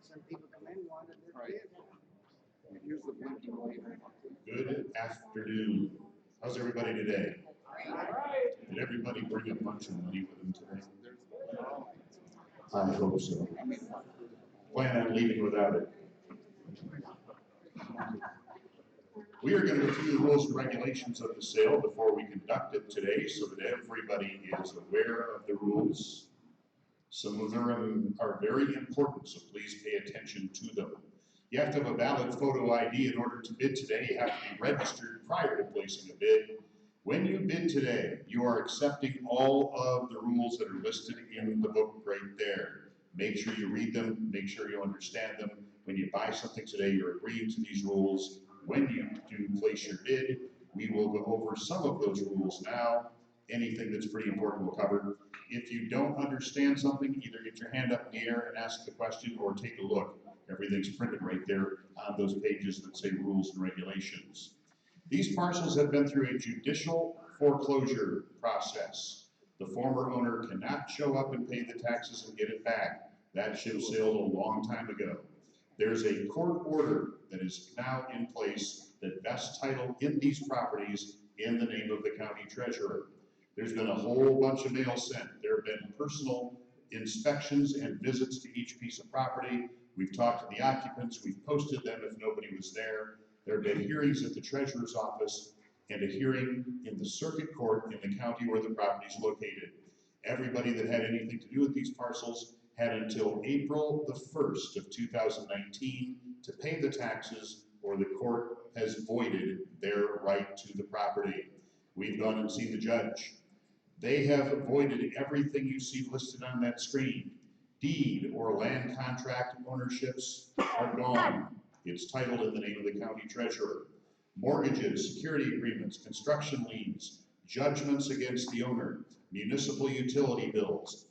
some people come in wanted their Right. bid. Here's the blinking light. Good afternoon. How's everybody today? Did everybody bring a bunch of money with them today? I hope so. Plan on leaving without it. We are going to review the rules and regulations of the sale before we conduct it today so that everybody is aware of the rules. Some of them are very important, so please pay attention to them. You have to have a valid photo ID in order to bid today. You have to be registered prior to placing a bid. When you bid today, you are accepting all of the rules that are listed in the book right there. Make sure you read them, make sure you understand them. When you buy something today, you're agreeing to these rules. When you do place your bid, we will go over some of those rules now. Anything that's pretty important we'll cover. If you don't understand something, either get your hand up in the air and ask the question or take a look. Everything's printed right there on those pages that say rules and regulations. These parcels have been through a judicial foreclosure process. The former owner cannot show up and pay the taxes and get it back. That ship sailed a long time ago. There's a court order that is now in place that vests title in these properties in the name of the county treasurer. There's been a whole bunch of mail sent. There have been personal inspections and visits to each piece of property. We've talked to the occupants. We've posted them if nobody was there. There have been hearings at the treasurer's office and a hearing in the circuit court in the county where the property is located. Everybody that had anything to do with these parcels had until April the 1st of 2019 to pay the taxes, or the court has voided their right to the property. We've gone and seen the judge. They have voided everything you see listed on that screen. Deed or land contract ownerships are gone. It's titled in the name of the county treasurer. Mortgages, security agreements, construction liens, judgments against the owner, municipal utility bills,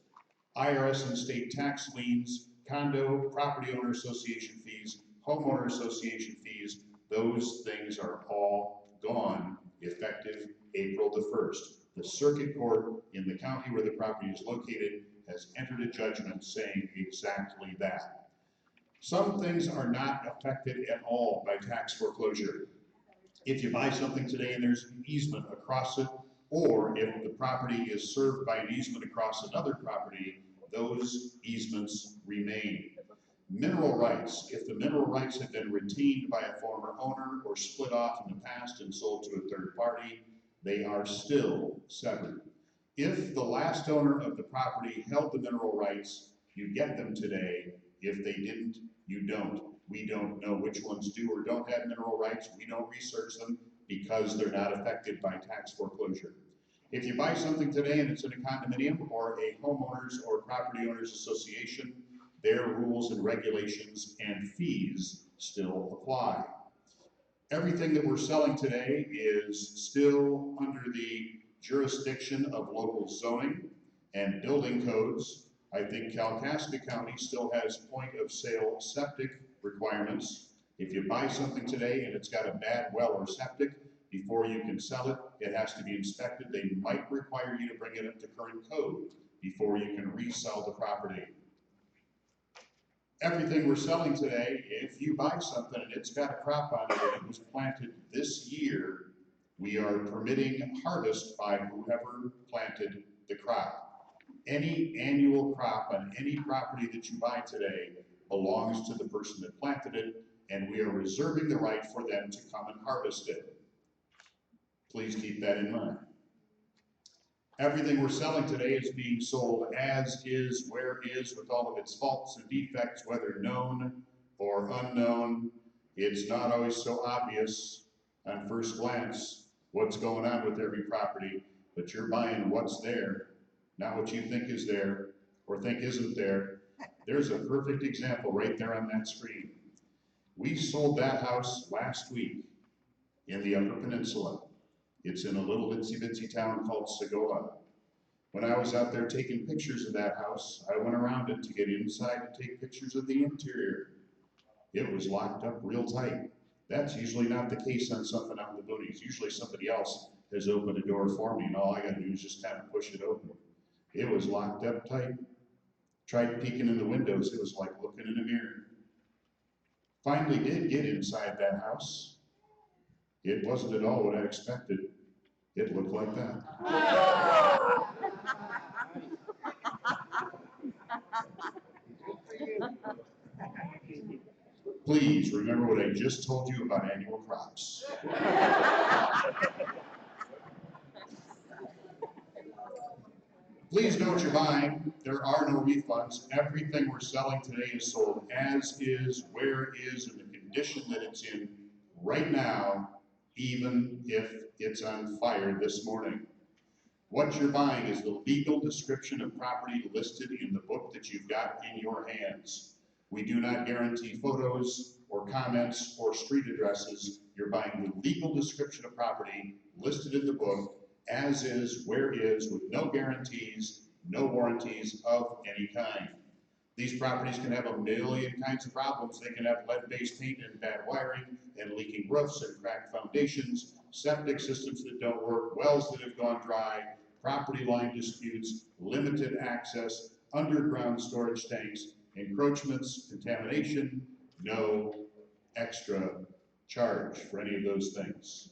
IRS and state tax liens, condo, property owner association fees, homeowner association fees, those things are all gone effective April the 1st. The circuit court in the county where the property is located has entered a judgment saying exactly that. Some things are not affected at all by tax foreclosure. If you buy something today and there's an easement across it, or if the property is served by an easement across another property, those easements remain. Mineral rights, if the mineral rights have been retained by a former owner or split off in the past and sold to a third party, they are still severed. If the last owner of the property held the mineral rights, you get them today. If they didn't, you don't. We don't know which ones do or don't have mineral rights. We don't research them because they're not affected by tax foreclosure. If you buy something today and it's in a condominium or a homeowners or property owners association, their rules and regulations and fees still apply. Everything that we're selling today is still under the jurisdiction of local zoning and building codes. I think Kalkaska County still has point of sale septic requirements. If you buy something today and it's got a bad well or septic, before you can sell it, it has to be inspected. They might require you to bring it up to current code before you can resell the property. Everything we're selling today, if you buy something and it's got a crop on it and it was planted this year, we are permitting harvest by whoever planted the crop. Any annual crop on any property that you buy today belongs to the person that planted it, and we are reserving the right for them to come and harvest it. Please keep that in mind. Everything we're selling today is being sold as is, where is, with all of its faults and defects, whether known or unknown. It's not always so obvious on first glance what's going on with every property, but you're buying what's there, not what you think is there or think isn't there. There's a perfect example right there on that screen. We sold that house last week in the Upper Peninsula. It's in a little itsy-bitsy town called Sagoa. When I was out there taking pictures of that house, I went around it to get inside and take pictures of the interior. It was locked up real tight. That's usually not the case on something out in the boonies. Usually somebody else has opened a door for me and all I gotta do is just kind of push it open. It was locked up tight. Tried peeking in the windows, it was like looking in a mirror. Finally did get inside that house. It wasn't at all what I expected. It looked like that. Please remember what I just told you about annual crops. Please know what you're buying. There are no refunds. Everything we're selling today is sold as is, where it is, in the condition that it's in right now, even if it's on fire this morning. What you're buying is the legal description of property listed in the book that you've got in your hands. We do not guarantee photos or comments or street addresses. You're buying the legal description of property listed in the book as is, where is, with no guarantees, no warranties of any kind. These properties can have a million kinds of problems. They can have lead-based paint and bad wiring and leaking roofs and cracked foundations, septic systems that don't work, wells that have gone dry, property line disputes, limited access, underground storage tanks, encroachments, contamination, no extra charge for any of those things.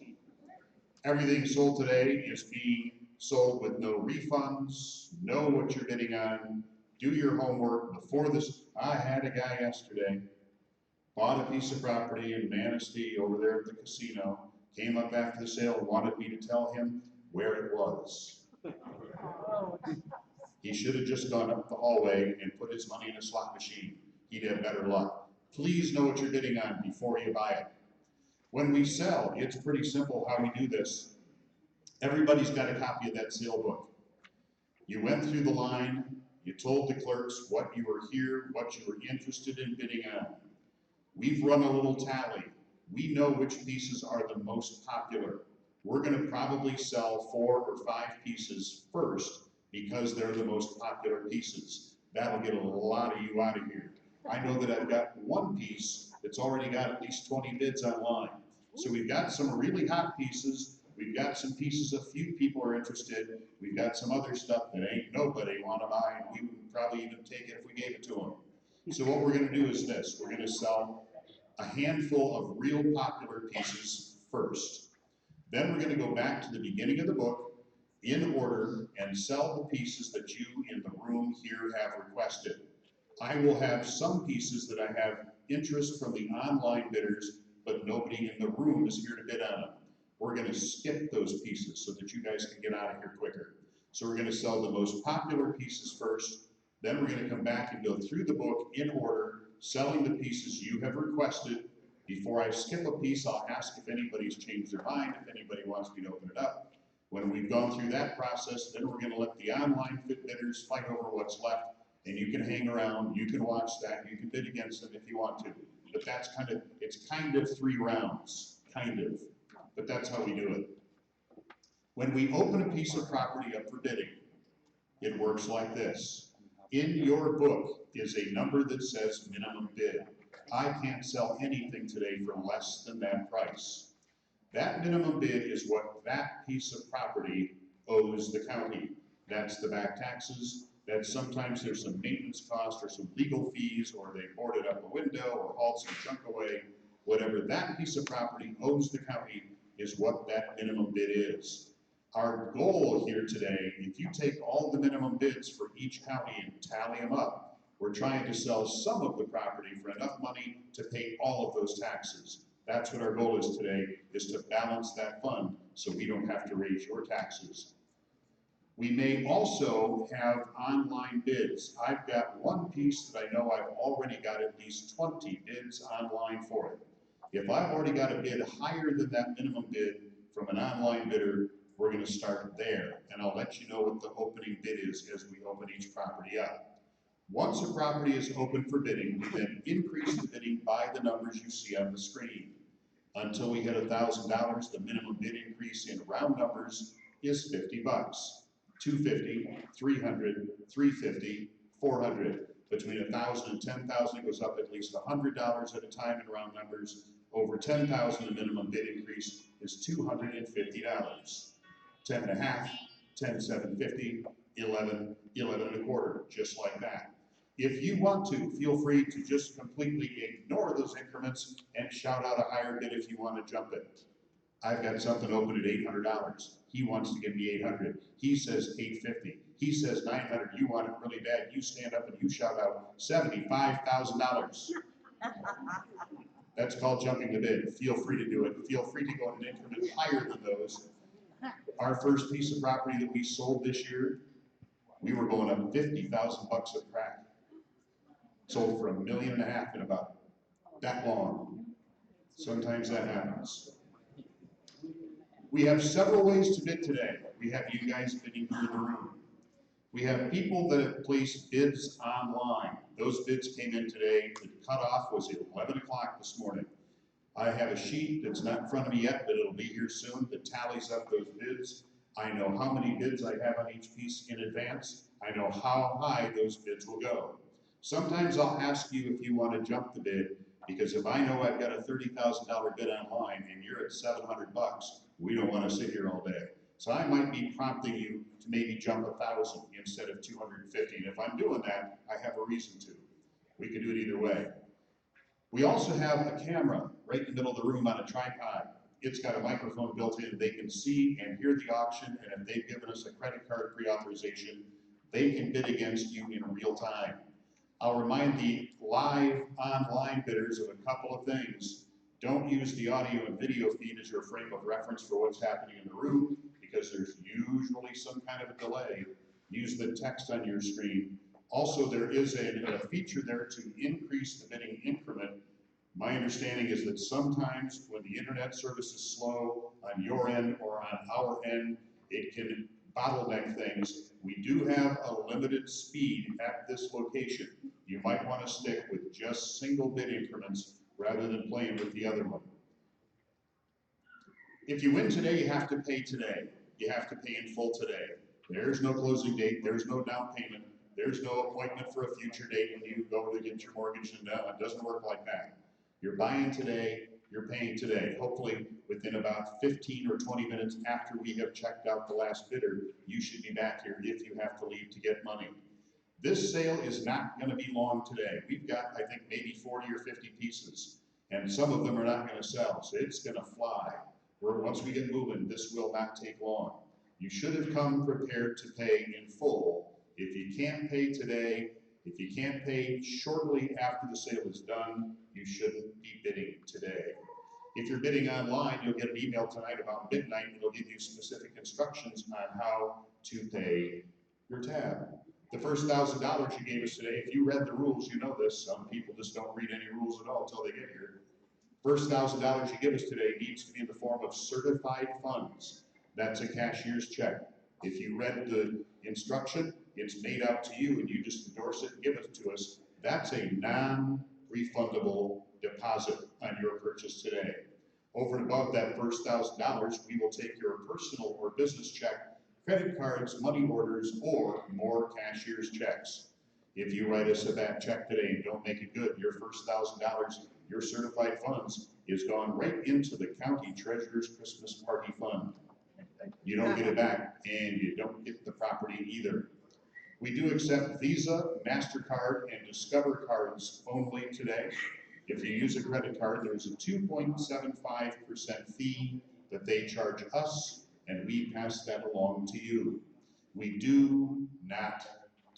Everything sold today is being sold with no refunds. Know what you're bidding on. Do your homework before this. I had a guy yesterday, bought a piece of property in Manistee over there at the casino, came up after the sale and wanted me to tell him where it was. He should have just gone up the hallway and put his money in a slot machine. He'd have better luck. Please know what you're bidding on before you buy it. When we sell, it's pretty simple how we do this. Everybody's got a copy of that sale book. You went through the line, you told the clerks what you were here, what you were interested in bidding on. We've run a little tally. We know which pieces are the most popular. We're going to probably sell 4 or 5 pieces first because they're the most popular pieces. That'll get a lot of you out of here. I know that I've got one piece that's already got at least 20 bids online. So we've got some really hot pieces. We've got some pieces a few people are interested. We've got some other stuff that ain't nobody want to buy, and we would probably even take it if we gave it to them. So what we're going to do is this. We're going to sell a handful of real popular pieces first. Then we're going to go back to the beginning of the book in order and sell the pieces that you in the room here have requested. I will have some pieces that I have interest from the online bidders, but nobody in the room is here to bid on them. We're going to skip those pieces so that you guys can get out of here quicker. So we're going to sell the most popular pieces first, then we're going to come back and go through the book in order, selling the pieces you have requested. Before I skip a piece, I'll ask if anybody's changed their mind, if anybody wants me to open it up. When we've gone through that process, then we're going to let the online bidders fight over what's left, and you can hang around, you can watch that, you can bid against them if you want to. But that's it's kind of 3 rounds, kind of. But that's how we do it. When we open a piece of property up for bidding, it works like this. In your book is a number that says minimum bid. I can't sell anything today for less than that price. That minimum bid is what that piece of property owes the county. That's the back taxes. That's sometimes there's some maintenance cost or some legal fees, or they boarded up a window or hauled some junk away. Whatever that piece of property owes the county is what that minimum bid is. Our goal here today, if you take all the minimum bids for each county and tally them up, we're trying to sell some of the property for enough money to pay all of those taxes. That's what our goal is today, is to balance that fund so we don't have to raise your taxes. We may also have online bids. I've got one piece that I know I've already got at least 20 bids online for it. If I've already got a bid higher than that minimum bid from an online bidder, we're going to start there, and I'll let you know what the opening bid is as we open each property up. Once a property is open for bidding, we then increase the bidding by the numbers you see on the screen. Until we hit $1,000, the minimum bid increase in round numbers is $50. $250, $300, $350, $400. Between $1,000 and $10,000, it goes up at least $100 at a time in round numbers. Over $10,000, the minimum bid increase is $250. 10 and a half, 10, 750, 11, 11 and a quarter, just like that. If you want to, feel free to just completely ignore those increments and shout out a higher bid if you want to jump it. I've got something open at $800. He wants to give me 800. He says 850. He says 900. You want it really bad. You stand up and you shout out $75,000. That's called jumping the bid. Feel free to do it. Feel free to go in an increment higher than those. Our first piece of property that we sold this year, we were going up 50,000 bucks a crack. Sold for $1.5 million in about that long. Sometimes that happens. We have several ways to bid today. We have you guys bidding here in the room. We have people that have placed bids online. Those bids came in today. The cutoff was 11 o'clock this morning. I have a sheet that's not in front of me yet, but it'll be here soon that tallies up those bids. I know how many bids I have on each piece in advance. I know how high those bids will go. Sometimes I'll ask you if you want to jump the bid, because if I know I've got a $30,000 bid online and you're at 700 bucks, we don't want to sit here all day. So I might be prompting you to maybe jump 1,000 instead of 250. And if I'm doing that, I have a reason to. We can do it either way. We also have a camera right in the middle of the room on a tripod. It's got a microphone built in. They can see and hear the auction, and if they've given us a credit card pre-authorization, they can bid against you in real time. I'll remind the live online bidders of a couple of things. Don't use the audio and video feed as your frame of reference for what's happening in the room, because there's usually some kind of a delay. Use the text on your screen. Also, there is a feature there to increase the bidding increment. My understanding is that sometimes when the internet service is slow on your end or on our end, it can bottleneck things. We do have a limited speed at this location. You might want to stick with just single bid increments rather than playing with the other one. If you win today, you have to pay today. You have to pay in full today. There's no closing date. There's no down payment. There's no appointment for a future date when you go to get your mortgage and down. It doesn't work like that. You're buying today, you're paying today. Hopefully within about 15 or 20 minutes after we have checked out the last bidder, you should be back here if you have to leave to get money. This sale is not going to be long today. We've got, I think, maybe 40 or 50 pieces, and some of them are not going to sell, so it's going to fly. Once we get moving, this will not take long. You should have come prepared to pay in full. If you can't pay today, if you can't pay shortly after the sale is done, you shouldn't be bidding today. If you're bidding online, you'll get an email tonight about midnight, and it'll give you specific instructions on how to pay your tab. The first $1,000 you gave us today, if you read the rules, you know this. Some people just don't read any rules at all until they get here. First $1,000 you give us today needs to be in the form of certified funds. That's a cashier's check. If you read the instruction, it's made out to you and you just endorse it and give it to us. That's a non-refundable deposit on your purchase today. Over and above that first $1,000, we will take your personal or business check, credit cards, money orders, or more cashier's checks. If you write us a bad check today and don't make it good, your first $1,000, your certified funds is gone right into the county treasurer's Christmas party fund. You don't get it back, and you don't get the property either. We do accept Visa, MasterCard, and Discover cards only today. If you use a credit card, there's a 2.75% fee that they charge us, and we pass that along to you. We do not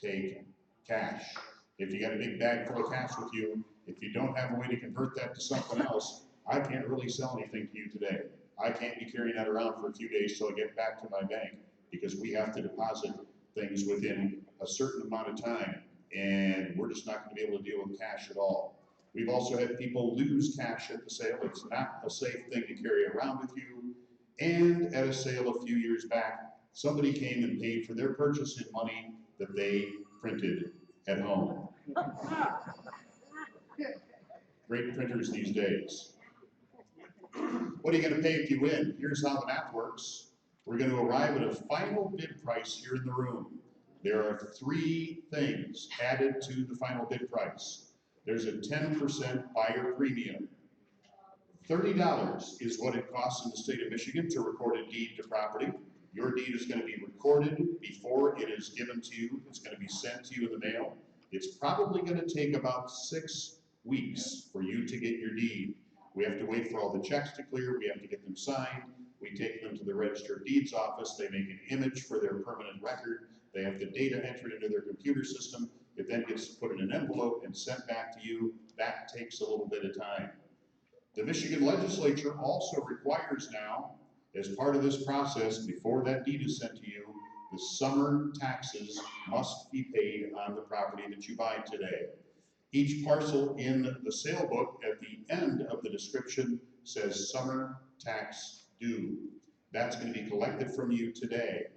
take cash. If you got a big bag full of cash with you, if you don't have a way to convert that to something else, I can't really sell anything to you today. I can't be carrying that around for a few days till I get back to my bank, because we have to deposit things within a certain amount of time, and we're just not going to be able to deal with cash at all. We've also had people lose cash at the sale. It's not a safe thing to carry around with you. And at a sale a few years back, somebody came and paid for their purchase in money that they printed at home. Great printers these days. What are you going to pay if you win? Here's how the math works. We're going to arrive at a final bid price here in the room. There are three things added to the final bid price. There's a 10% buyer premium. $30 is what it costs in the state of Michigan to record a deed to property. Your deed is going to be recorded before it is given to you. It's going to be sent to you in the mail. It's probably gonna take about 6 weeks for you to get your deed. We have to wait for all the checks to clear, we have to get them signed, we take them to the Register of Deeds office, they make an image for their permanent record, they have the data entered into their computer system, it then gets put in an envelope and sent back to you. That takes a little bit of time. The Michigan legislature also requires now, as part of this process, before that deed is sent to you, the summer taxes must be paid on the property that you buy today. Each parcel in the sale book at the end of the description says summer tax due. That's going to be collected from you today.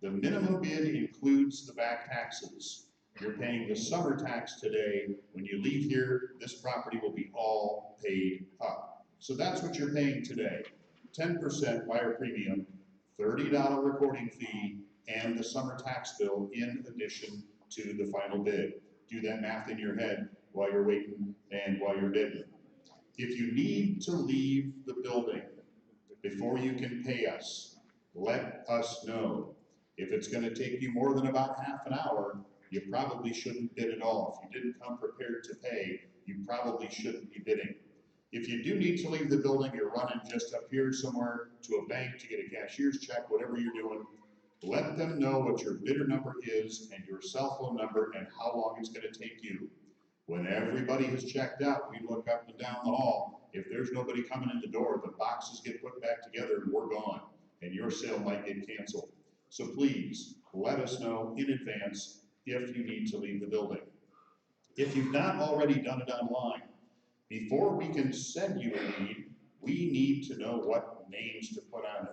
The minimum bid includes the back taxes. You're paying the summer tax today. When you leave here, this property will be all paid up. So that's what you're paying today. 10% buyer premium, $30 recording fee, and the summer tax bill in addition to the final bid. Do that math in your head while you're waiting and while you're bidding. If you need to leave the building before you can pay us, let us know. If it's going to take you more than about half an hour, you probably shouldn't bid at all. If you didn't come prepared to pay, you probably shouldn't be bidding. If you do need to leave the building, you're running just up here somewhere to a bank to get a cashier's check, whatever you're doing, let them know what your bidder number is and your cell phone number and how long it's going to take you. When everybody has checked out, we look up and down the hall. If there's nobody coming in the door, the boxes get put back together and we're gone, and your sale might get canceled. So please, let us know in advance if you need to leave the building. If you've not already done it online, before we can send you a deed, we need to know what names to put on it.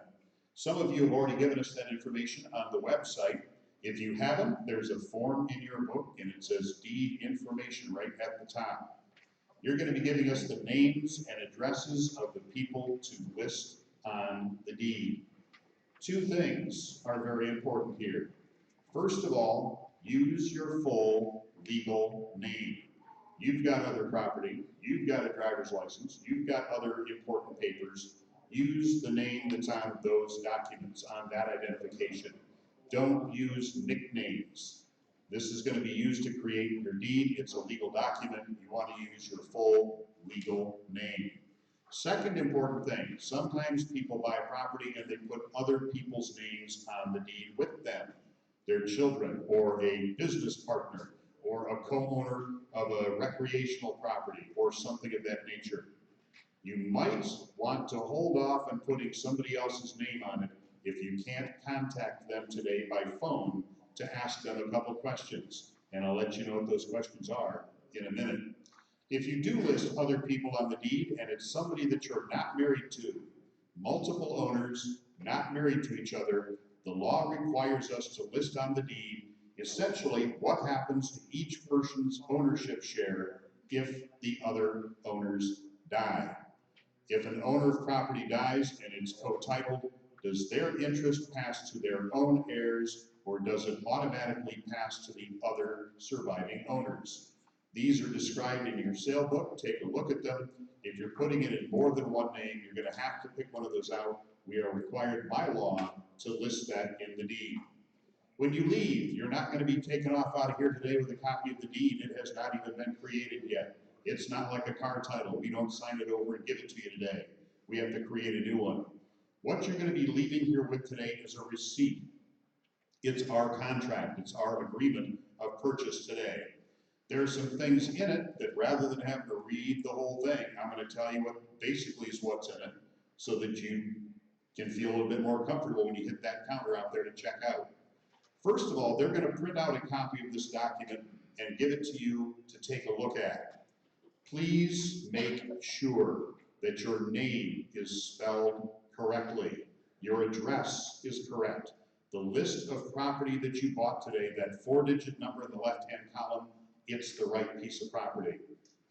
Some of you have already given us that information on the website. If you haven't, there's a form in your book and it says deed information right at the top. You're going to be giving us the names and addresses of the people to list on the deed. Two things are very important here. First of all, use your full legal name. You've got other property, you've got a driver's license, you've got other important papers. Use the name that's on those documents, on that identification. Don't use nicknames. This is going to be used to create your deed. It's a legal document. You want to use your full legal name. Second important thing, sometimes people buy property and they put other people's names on the deed with them. Their children, or a business partner, or a co-owner of a recreational property, or something of that nature. You might want to hold off on putting somebody else's name on it if you can't contact them today by phone to ask them a couple questions. And I'll let you know what those questions are in a minute. If you do list other people on the deed and it's somebody that you're not married to, multiple owners, not married to each other, the law requires us to list on the deed essentially what happens to each person's ownership share if the other owners die. If an owner of property dies and it's co-titled, does their interest pass to their own heirs or does it automatically pass to the other surviving owners? These are described in your sale book. Take a look at them. If you're putting it in more than one name, you're going to have to pick one of those out. We are required by law to list that in the deed. When you leave, you're not going to be taken off out of here today with a copy of the deed. It has not even been created yet. It's not like a car title. We don't sign it over and give it to you today. We have to create a new one. What you're going to be leaving here with today is a receipt. It's our contract. It's our agreement of purchase today. There are some things in it that rather than having to read the whole thing, I'm going to tell you what basically is what's in it so that you can feel a little bit more comfortable when you hit that counter out there to check out. First of all, they're going to print out a copy of this document and give it to you to take a look at. Please make sure that your name is spelled correctly. Your address is correct. The list of property that you bought today, that 4-digit number in the left-hand column, it's the right piece of property.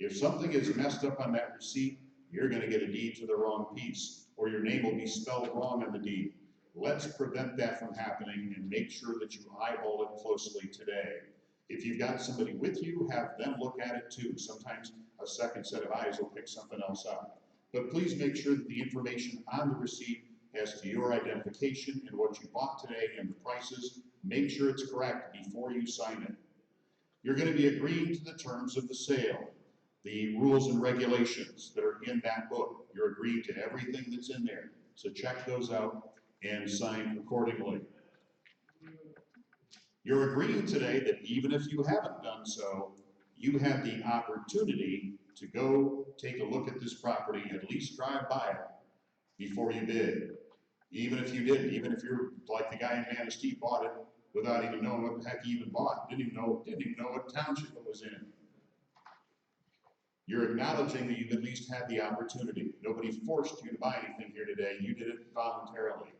If something is messed up on that receipt, you're going to get a deed to the wrong piece, or your name will be spelled wrong on the deed. Let's prevent that from happening and make sure that you eyeball it closely today. If you've got somebody with you, have them look at it too. Sometimes a second set of eyes will pick something else up. But please make sure that the information on the receipt as to your identification and what you bought today and the prices, make sure it's correct before you sign it. You're going to be agreeing to the terms of the sale, the rules and regulations that are in that book. You're agreeing to everything that's in there. So check those out and sign accordingly. You're agreeing today that even if you haven't done so, you have the opportunity to go take a look at this property, at least drive by it before you bid. Even if you didn't, even if you're like the guy in Manistee bought it without even knowing what the heck he even bought, didn't even know what township it was in. You're acknowledging that you've at least had the opportunity. Nobody forced you to buy anything here today. You did it voluntarily.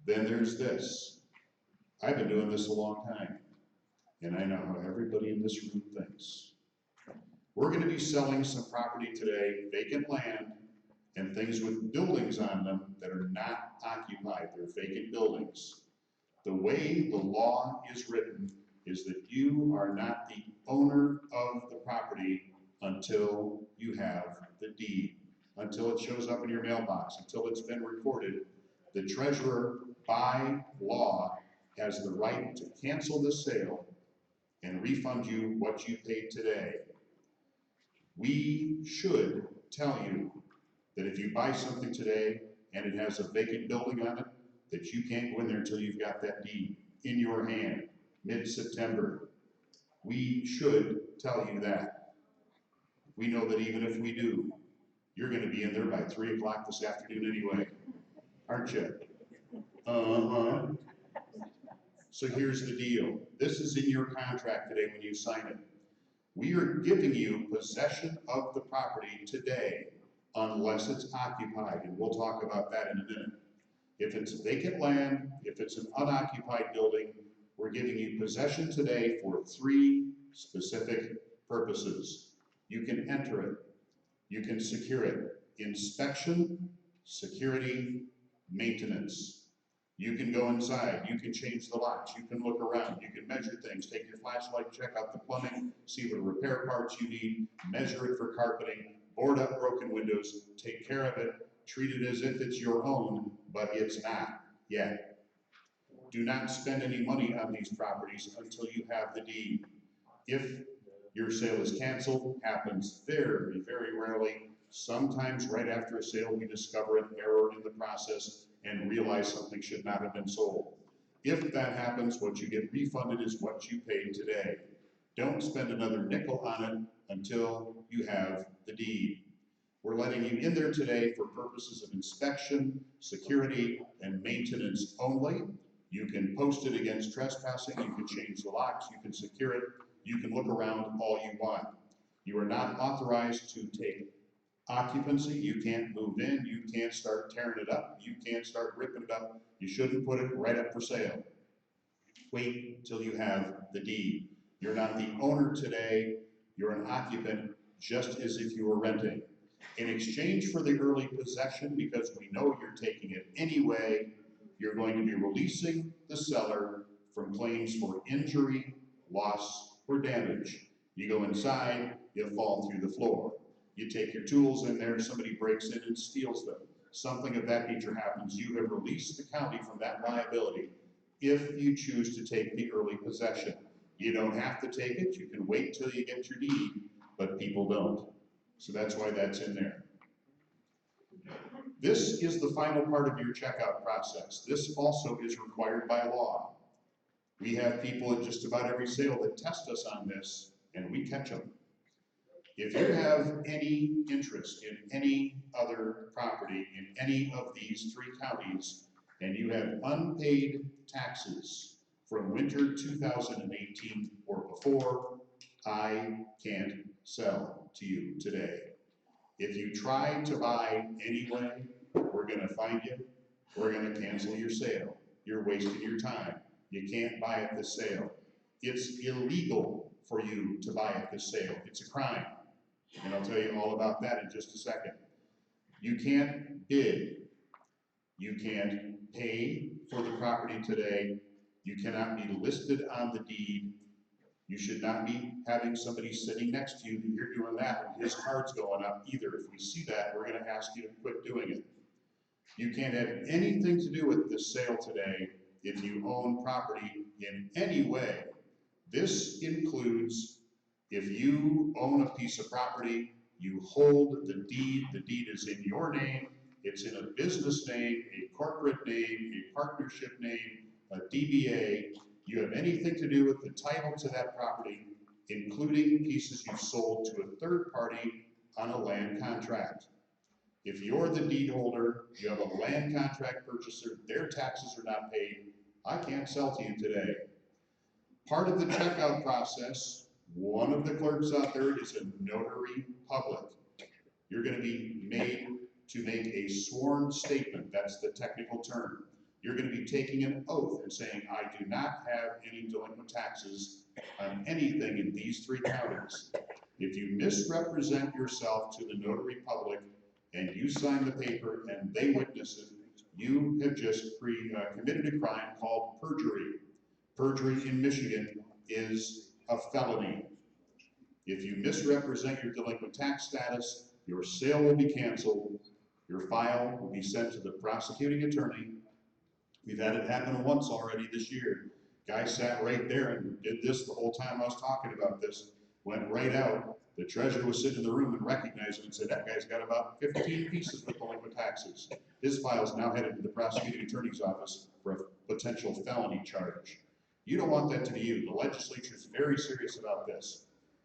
Then there's this. I've been doing this a long time, and I know how everybody in this room thinks. We're going to be selling some property today, vacant land, and things with buildings on them that are not occupied. They're vacant buildings. The way the law is written is that you are not the owner of the property until you have the deed, until it shows up in your mailbox, until it's been recorded. The treasurer, by law, has the right to cancel the sale and refund you what you paid today. We should tell you that if you buy something today and it has a vacant building on it, that you can't go in there until you've got that deed in your hand, mid-September. We should tell you that. We know that even if we do, you're going to be in there by 3 o'clock this afternoon anyway, aren't you? Uh-huh. So here's the deal. This is in your contract today when you sign it. We are giving you possession of the property today unless it's occupied, and we'll talk about that in a minute. If it's vacant land, if it's an unoccupied building, we're giving you possession today for 3 specific purposes. You can enter it, you can secure it. Inspection, security, maintenance. You can go inside, you can change the locks, you can look around, you can measure things, take your flashlight, check out the plumbing, see what repair parts you need, measure it for carpeting, board up broken windows, take care of it, treat it as if it's your own, but it's not yet. Do not spend any money on these properties until you have the deed. If your sale is canceled, happens very, very rarely. Sometimes right after a sale, we discover an error in the process and realize something should not have been sold. If that happens, what you get refunded is what you paid today. Don't spend another nickel on it until you have the deed. We're letting you in there today for purposes of inspection, security, and maintenance only. You can post it against trespassing, you can change the locks, you can secure it, you can look around all you want. You are not authorized to take occupancy. You can't move in, you can't start tearing it up, you can't start ripping it up. You shouldn't put it right up for sale. Wait until you have the deed. You're not the owner today, you're an occupant just as if you were renting. In exchange for the early possession, because we know you're taking it anyway, you're going to be releasing the seller from claims for injury, loss, or damage. You go inside, you fall through the floor. You take your tools in there, somebody breaks in and steals them. Something of that nature happens. You have released the county from that liability if you choose to take the early possession. You don't have to take it. You can wait till you get your deed, but people don't. So that's why that's in there. This is the final part of your checkout process. This also is required by law. We have people at just about every sale that test us on this, and we catch them. If you have any interest in any other property in any of these 3 counties, and you have unpaid taxes from winter 2018 or before, I can't sell to you today. If you try to buy anyway, we're going to find you, we're going to cancel your sale. You're wasting your time. You can't buy at this sale. It's illegal for you to buy at this sale. It's a crime. And I'll tell you all about that in just a second. You can't bid. You can't pay for the property today. You cannot be listed on the deed. You should not be having somebody sitting next to you and you're doing that and his card's going up either. If we see that, we're going to ask you to quit doing it. You can't have anything to do with this sale today if you own property in any way This includes if you own a piece of property, you hold the deed is in your name, it's in a business name, a corporate name, a partnership name, a DBA, you have anything to do with the title to that property, including pieces you've sold to a third party on a land contract. If you're the deed holder, you have a land contract purchaser, their taxes are not paid, I can't sell to you today. Part of the checkout process, one of the clerks out there is a notary public. You're going to be made to make a sworn statement, that's the technical term. You're going to be taking an oath and saying, I do not have any delinquent taxes on anything in these 3 counties. If you misrepresent yourself to the notary public and you sign the paper and they witness it, you have just committed a crime called perjury. Perjury in Michigan is a felony. If you misrepresent your delinquent tax status, your sale will be canceled, your file will be sent to the prosecuting attorney. We've had it happen once already this year. Guy sat right there and did this the whole time I was talking about this. Went right out. The treasurer was sitting in the room and recognized him and said, that guy's got about 15 pieces with delinquent taxes. His file is now headed to the prosecuting attorney's office for a potential felony charge. You don't want that to be you. The legislature is very serious about this.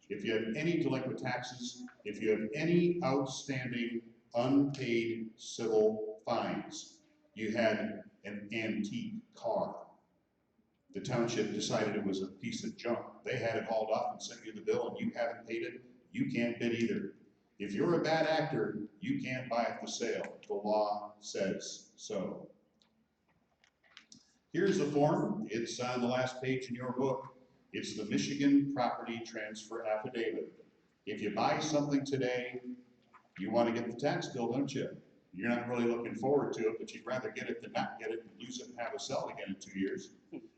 If you have any delinquent taxes, if you have any outstanding unpaid civil fines, you had an antique car. The township decided it was a piece of junk. They had it hauled off and sent you the bill and you haven't paid it, you can't bid either. If you're a bad actor, you can't buy it for sale. The law says so. Here's the form. It's on the last page in your book. It's the Michigan Property Transfer Affidavit. If you buy something today, you want to get the tax bill, don't you? You're not really looking forward to it, but you'd rather get it than not get it and lose it and have a sell again in 2 years.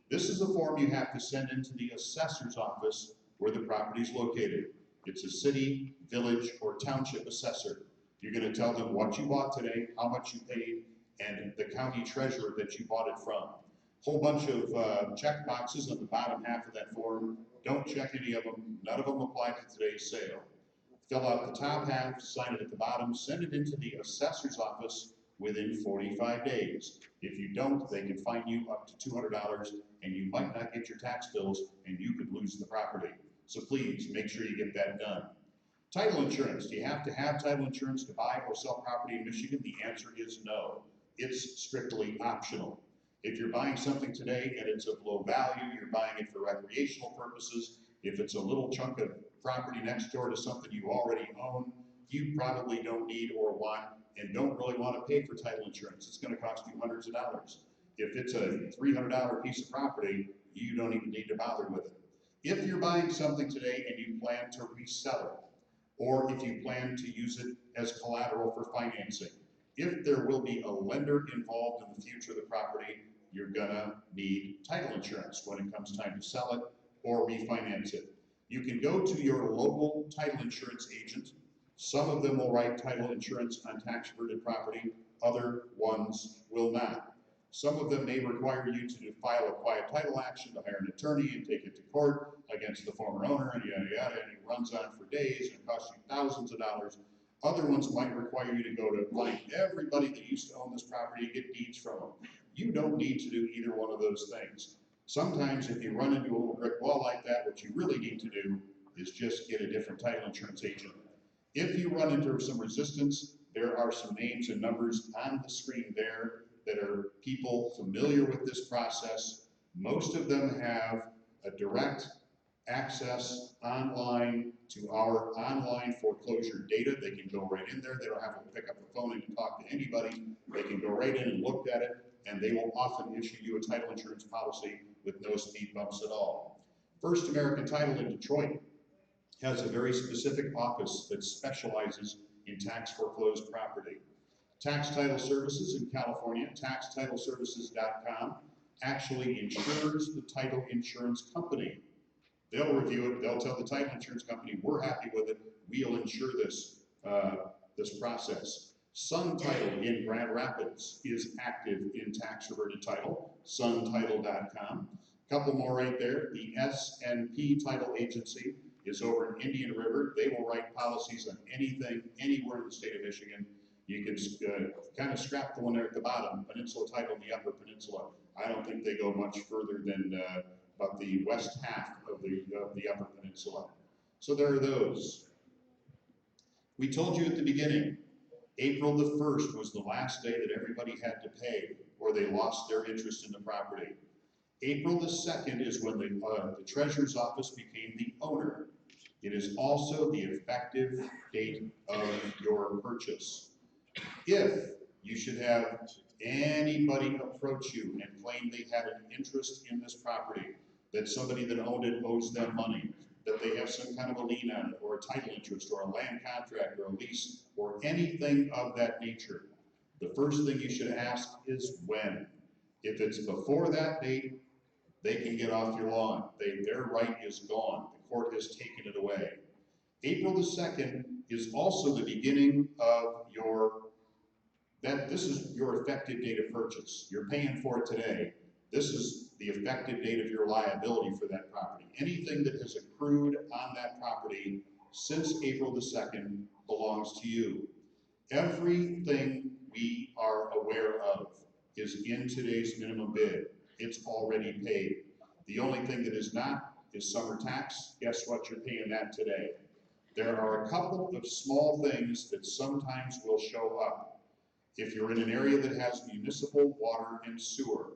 This is the form you have to send into the assessor's office where the property is located. It's a city, village, or township assessor. You're going to tell them what you bought today, how much you paid, and the county treasurer that you bought it from. Whole bunch of check boxes on the bottom half of that form. Don't check any of them. None of them apply to today's sale. Fill out the top half, sign it at the bottom, send it into the assessor's office within 45 days. If you don't, they can fine you up to $200 and you might not get your tax bills and you could lose the property. So please make sure you get that done. Title insurance. Do you have to have title insurance to buy or sell property in Michigan? The answer is no. It's strictly optional. If you're buying something today and it's of low value, you're buying it for recreational purposes, if it's a little chunk of property next door to something you already own, you probably don't need or want and don't really want to pay for title insurance. It's going to cost you hundreds of dollars. If it's a $300 piece of property, you don't even need to bother with it. If you're buying something today and you plan to resell it, or if you plan to use it as collateral for financing, if there will be a lender involved in the future of the property, you're gonna need title insurance when it comes time to sell it or refinance it. You can go to your local title insurance agent. Some of them will write title insurance on tax-averted property, other ones will not. Some of them may require you to file a quiet title action, to hire an attorney and take it to court against the former owner, and yada yada, and it runs on for days and costs you thousands of dollars. Other ones might require you to go to find everybody that used to own this property and get deeds from them. You don't need to do either one of those things. Sometimes if you run into a little brick wall like that, what you really need to do is just get a different title insurance agent. If you run into some resistance, there are some names and numbers on the screen there that are people familiar with this process. Most of them have a direct access online to our online foreclosure data. They can go right in there. They don't have to pick up the phone and talk to anybody. They can go right in and look at it, and they will often issue you a title insurance policy with no speed bumps at all. First American Title in Detroit has a very specific office that specializes in tax foreclosed property. Tax Title Services in California, taxtitleservices.com, actually insures the title insurance company. They'll review it, they'll tell the title insurance company, we're happy with it, we'll insure this, this process. Sun Title in Grand Rapids is active in tax-averted title, suntitle.com. Couple more right there. The S&P Title Agency is over in Indian River. They will write policies on anything, anywhere in the state of Michigan. You can kind of scrap the one there at the bottom, Peninsula Title in the Upper Peninsula. I don't think they go much further than about the west half of the Upper Peninsula. So there are those. We told you at the beginning, April the 1st was the last day that everybody had to pay or they lost their interest in the property. April the 2nd is when the Treasurer's Office became the owner. It is also the effective date of your purchase. If you should have anybody approach you and claim they had an interest in this property, that somebody that owned it owes them money, that they have some kind of a lien on it, or a title interest, or a land contract, or a lease, or anything of that nature, the first thing you should ask is when. If it's before that date, they can get off your lawn. Their right is gone. The court has taken it away. April the 2nd is also the beginning of this is your effective date of purchase. You're paying for it today. This is the effective date of your liability for that property. Anything that has accrued on that property since April the 2nd belongs to you. Everything we are aware of is in today's minimum bid. It's already paid. The only thing that is not is summer tax. Guess what? You're paying that today. There are a couple of small things that sometimes will show up. If you're in an area that has municipal water and sewer,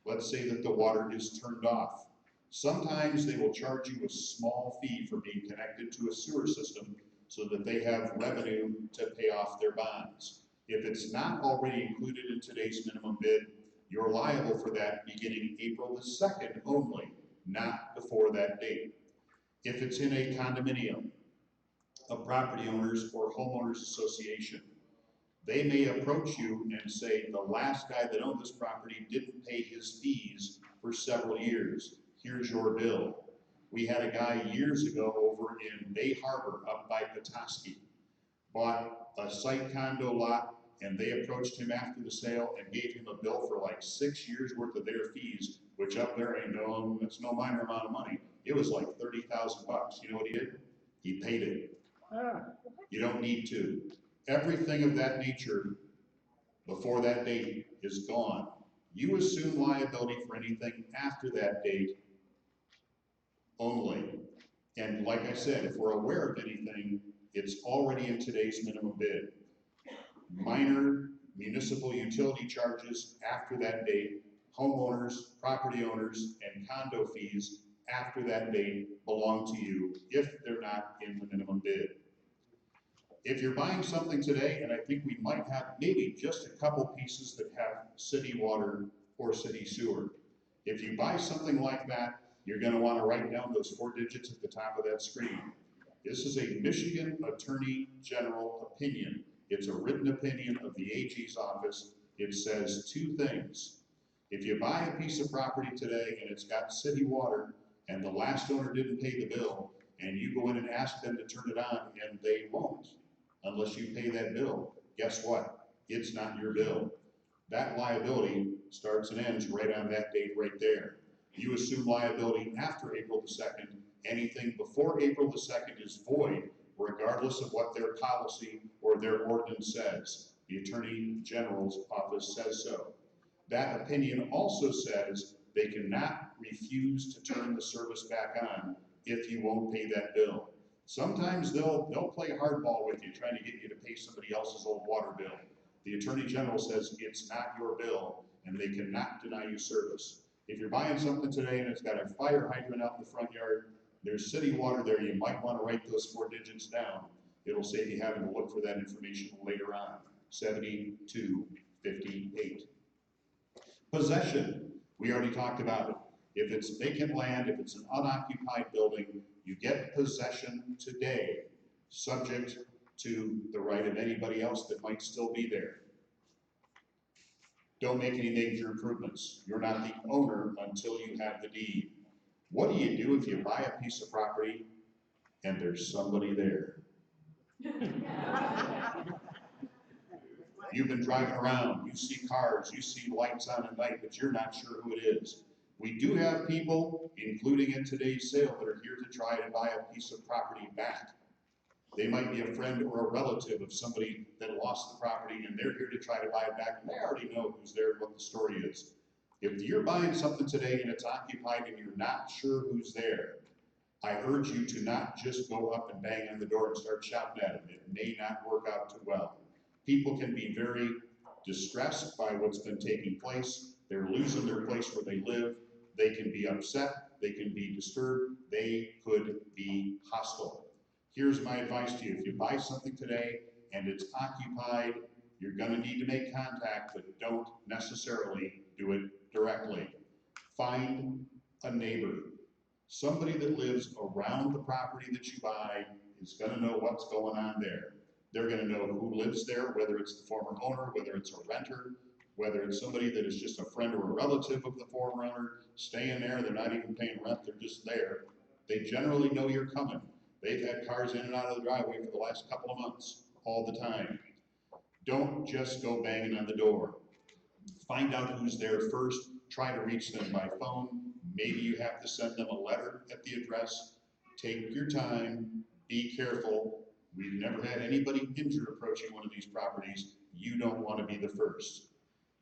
let's say that the water is turned off. Sometimes they will charge you a small fee for being connected to a sewer system so that they have revenue to pay off their bonds. If it's not already included in today's minimum bid, you're liable for that beginning April the 2nd only, not before that date. If it's in a condominium, a property owners or homeowners association, they may approach you and say, the last guy that owned this property didn't pay his fees for several years. Here's your bill. We had a guy years ago over in Bay Harbor up by Petoskey, bought a site condo lot, and they approached him after the sale and gave him a bill for like 6 years worth of their fees, which up there it's no minor amount of money. It was like $30,000. You know what he did? He paid it. You don't need to. Everything of that nature before that date is gone. You assume liability for anything after that date only. And like I said, if we're aware of anything, it's already in today's minimum bid. Minor municipal utility charges after that date, homeowners, property owners, and condo fees after that date belong to you if they're not in the minimum bid. If you're buying something today, and I think we might have maybe just a couple pieces that have city water or city sewer. If you buy something like that, you're going to want to write down those 4 digits at the top of that screen. This is a Michigan Attorney General opinion. It's a written opinion of the AG's office. It says 2 things. If you buy a piece of property today and it's got city water and the last owner didn't pay the bill, and you go in and ask them to turn it on and they won't, unless you pay that bill, guess what? It's not your bill. That liability starts and ends right on that date right there. You assume liability after April the 2nd. Anything before April the 2nd is void, regardless of what their policy or their ordinance says. The Attorney General's office says so. That opinion also says they cannot refuse to turn the service back on if you won't pay that bill. Sometimes they'll play hardball with you, trying to get you to pay somebody else's old water bill. The Attorney General says it's not your bill, and they cannot deny you service. If you're buying something today and it's got a fire hydrant out in the front yard, there's city water there, you might want to write those 4 digits down. It'll save you having to look for that information later on. 7258. Possession, we already talked about it. If it's vacant land, if it's an unoccupied building, you get possession today, subject to the right of anybody else that might still be there. Don't make any major improvements. You're not the owner until you have the deed. What do you do if you buy a piece of property and there's somebody there? You've been driving around, you see cars, you see lights on at night, but you're not sure who it is. We do have people, including in today's sale, that are here to try to buy a piece of property back. They might be a friend or a relative of somebody that lost the property, and they're here to try to buy it back, and they already know who's there and what the story is. If you're buying something today and it's occupied and you're not sure who's there, I urge you to not just go up and bang on the door and start shouting at them. It may not work out too well. People can be very distressed by what's been taking place. They're losing their place where they live. They can be upset. They can be disturbed. They could be hostile. Here's my advice to you. If you buy something today and it's occupied, you're going to need to make contact, but don't necessarily do it directly. Find a neighbor. Somebody that lives around the property that you buy is going to know what's going on there. They're going to know who lives there, whether it's the former owner, whether it's a renter, whether it's somebody that is just a friend or a relative of the former owner, staying there, they're not even paying rent, they're just there. They generally know you're coming. They've had cars in and out of the driveway for the last couple of months, all the time. Don't just go banging on the door. Find out who's there first, try to reach them by phone. Maybe you have to send them a letter at the address. Take your time, be careful. We've never had anybody injured approaching one of these properties. You don't want to be the first.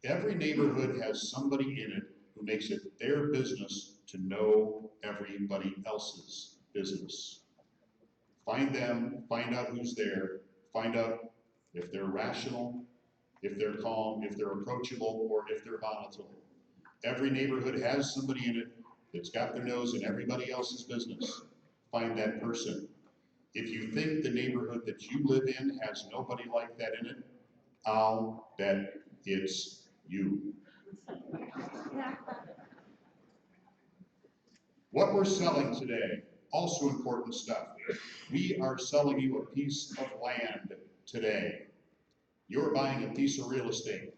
Every neighborhood has somebody in it who makes it their business to know everybody else's business. Find them, find out who's there, find out if they're rational, if they're calm, if they're approachable, or if they're volatile. Every neighborhood has somebody in it that's got their nose in everybody else's business. Find that person. If you think the neighborhood that you live in has nobody like that in it, I'll bet it's you. What we're selling today, also important stuff. We are selling you a piece of land today. You're buying a piece of real estate.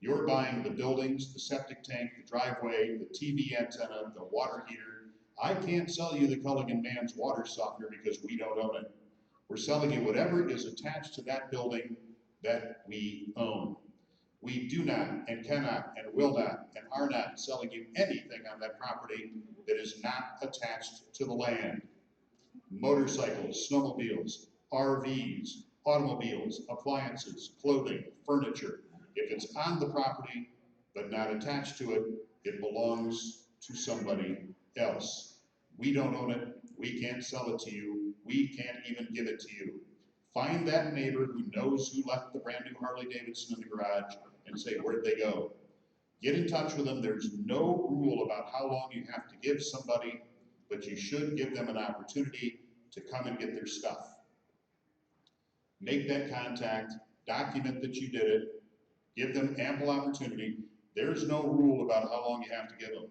You're buying the buildings, the septic tank, the driveway, the TV antenna, the water heater. I can't sell you the Culligan Man's water softener because we don't own it. We're selling you whatever is attached to that building that we own. We do not and cannot and will not and are not selling you anything on that property that is not attached to the land. Motorcycles, snowmobiles, RVs, automobiles, appliances, clothing, furniture. If it's on the property but not attached to it, it belongs to somebody else. We don't own it. We can't sell it to you. We can't even give it to you. Find that neighbor who knows who left the brand new Harley Davidson in the garage and say, where'd they go? Get in touch with them. There's no rule about how long you have to give somebody, but you should give them an opportunity to come and get their stuff. Make that contact, document that you did it, give them ample opportunity. There's no rule about how long you have to give them.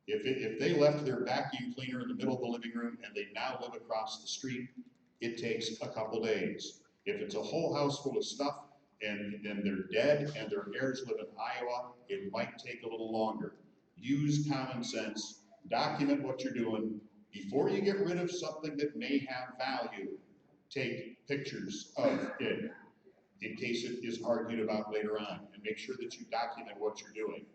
If they left their vacuum cleaner in the middle of the living room and they now live across the street, it takes a couple days. If it's a whole house full of stuff and then they're dead and their heirs live in Iowa, it might take a little longer. Use common sense, document what you're doing. Before you get rid of something that may have value, take pictures of it in case it is argued about later on, and make sure that you document what you're doing.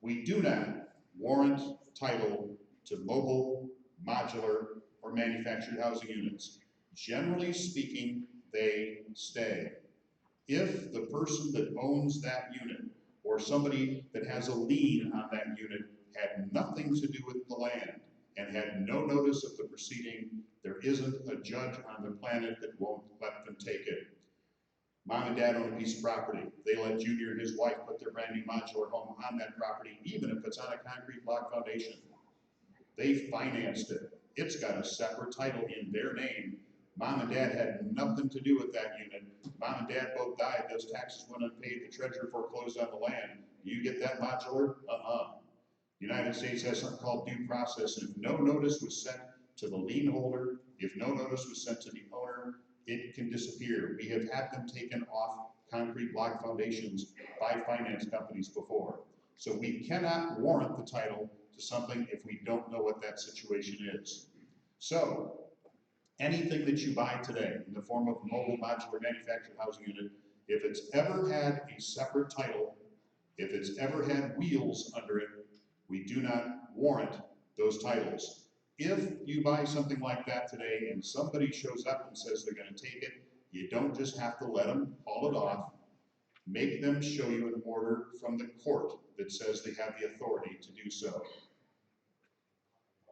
We do not warrant title to mobile, modular, or manufactured housing units. Generally speaking, they stay. If the person that owns that unit or somebody that has a lien on that unit had nothing to do with the land and had no notice of the proceeding, there isn't a judge on the planet that won't let them take it. Mom and dad own a piece of property. They let Junior and his wife put their brand new modular home on that property, even if it's on a concrete block foundation. They financed it. It's got a separate title in their name. Mom and dad had nothing to do with that unit. Mom and dad both died. Those taxes went unpaid. The treasurer foreclosed on the land. You get that modular? The United States has something called due process, and if no notice was sent to the lien holder, if no notice was sent to the owner, it can disappear. We have had them taken off concrete block foundations by finance companies before. So we cannot warrant the title to something if we don't know what that situation is. So anything that you buy today in the form of mobile, modular, manufactured housing unit, if it's ever had a separate title, if it's ever had wheels under it, We do not warrant those titles. If you buy something like that today and somebody shows up and says they're gonna take it, you don't just have to let them haul it off. Make them show you an order from the court that says they have the authority to do so.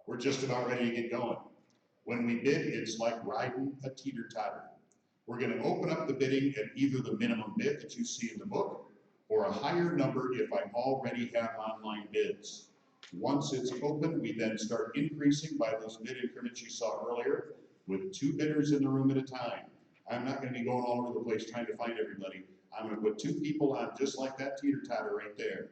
We're just about ready to get going. When we bid, it's like riding a teeter-totter. We're gonna open up the bidding at either the minimum bid that you see in the book or a higher number if I already have online bids. Once it's open, we then start increasing by those bid increments you saw earlier with 2 bidders in the room at a time. I'm not gonna be going all over the place trying to find everybody. I'm gonna put 2 people on just like that teeter-totter right there.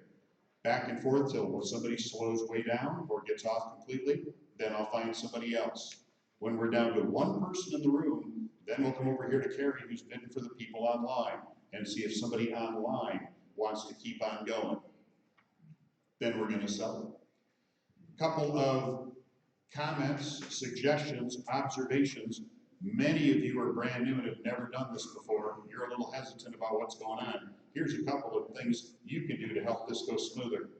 Back and forth till somebody slows way down or gets off completely, then I'll find somebody else. When we're down to 1 person in the room, then we'll come over here to Carrie, who's bidding for the people online, and see if somebody online wants to keep on going. Then we're gonna sell it. Couple of comments, suggestions, observations. Many of you are brand new and have never done this before. You're a little hesitant about what's going on. Here's a couple of things you can do to help this go smoother.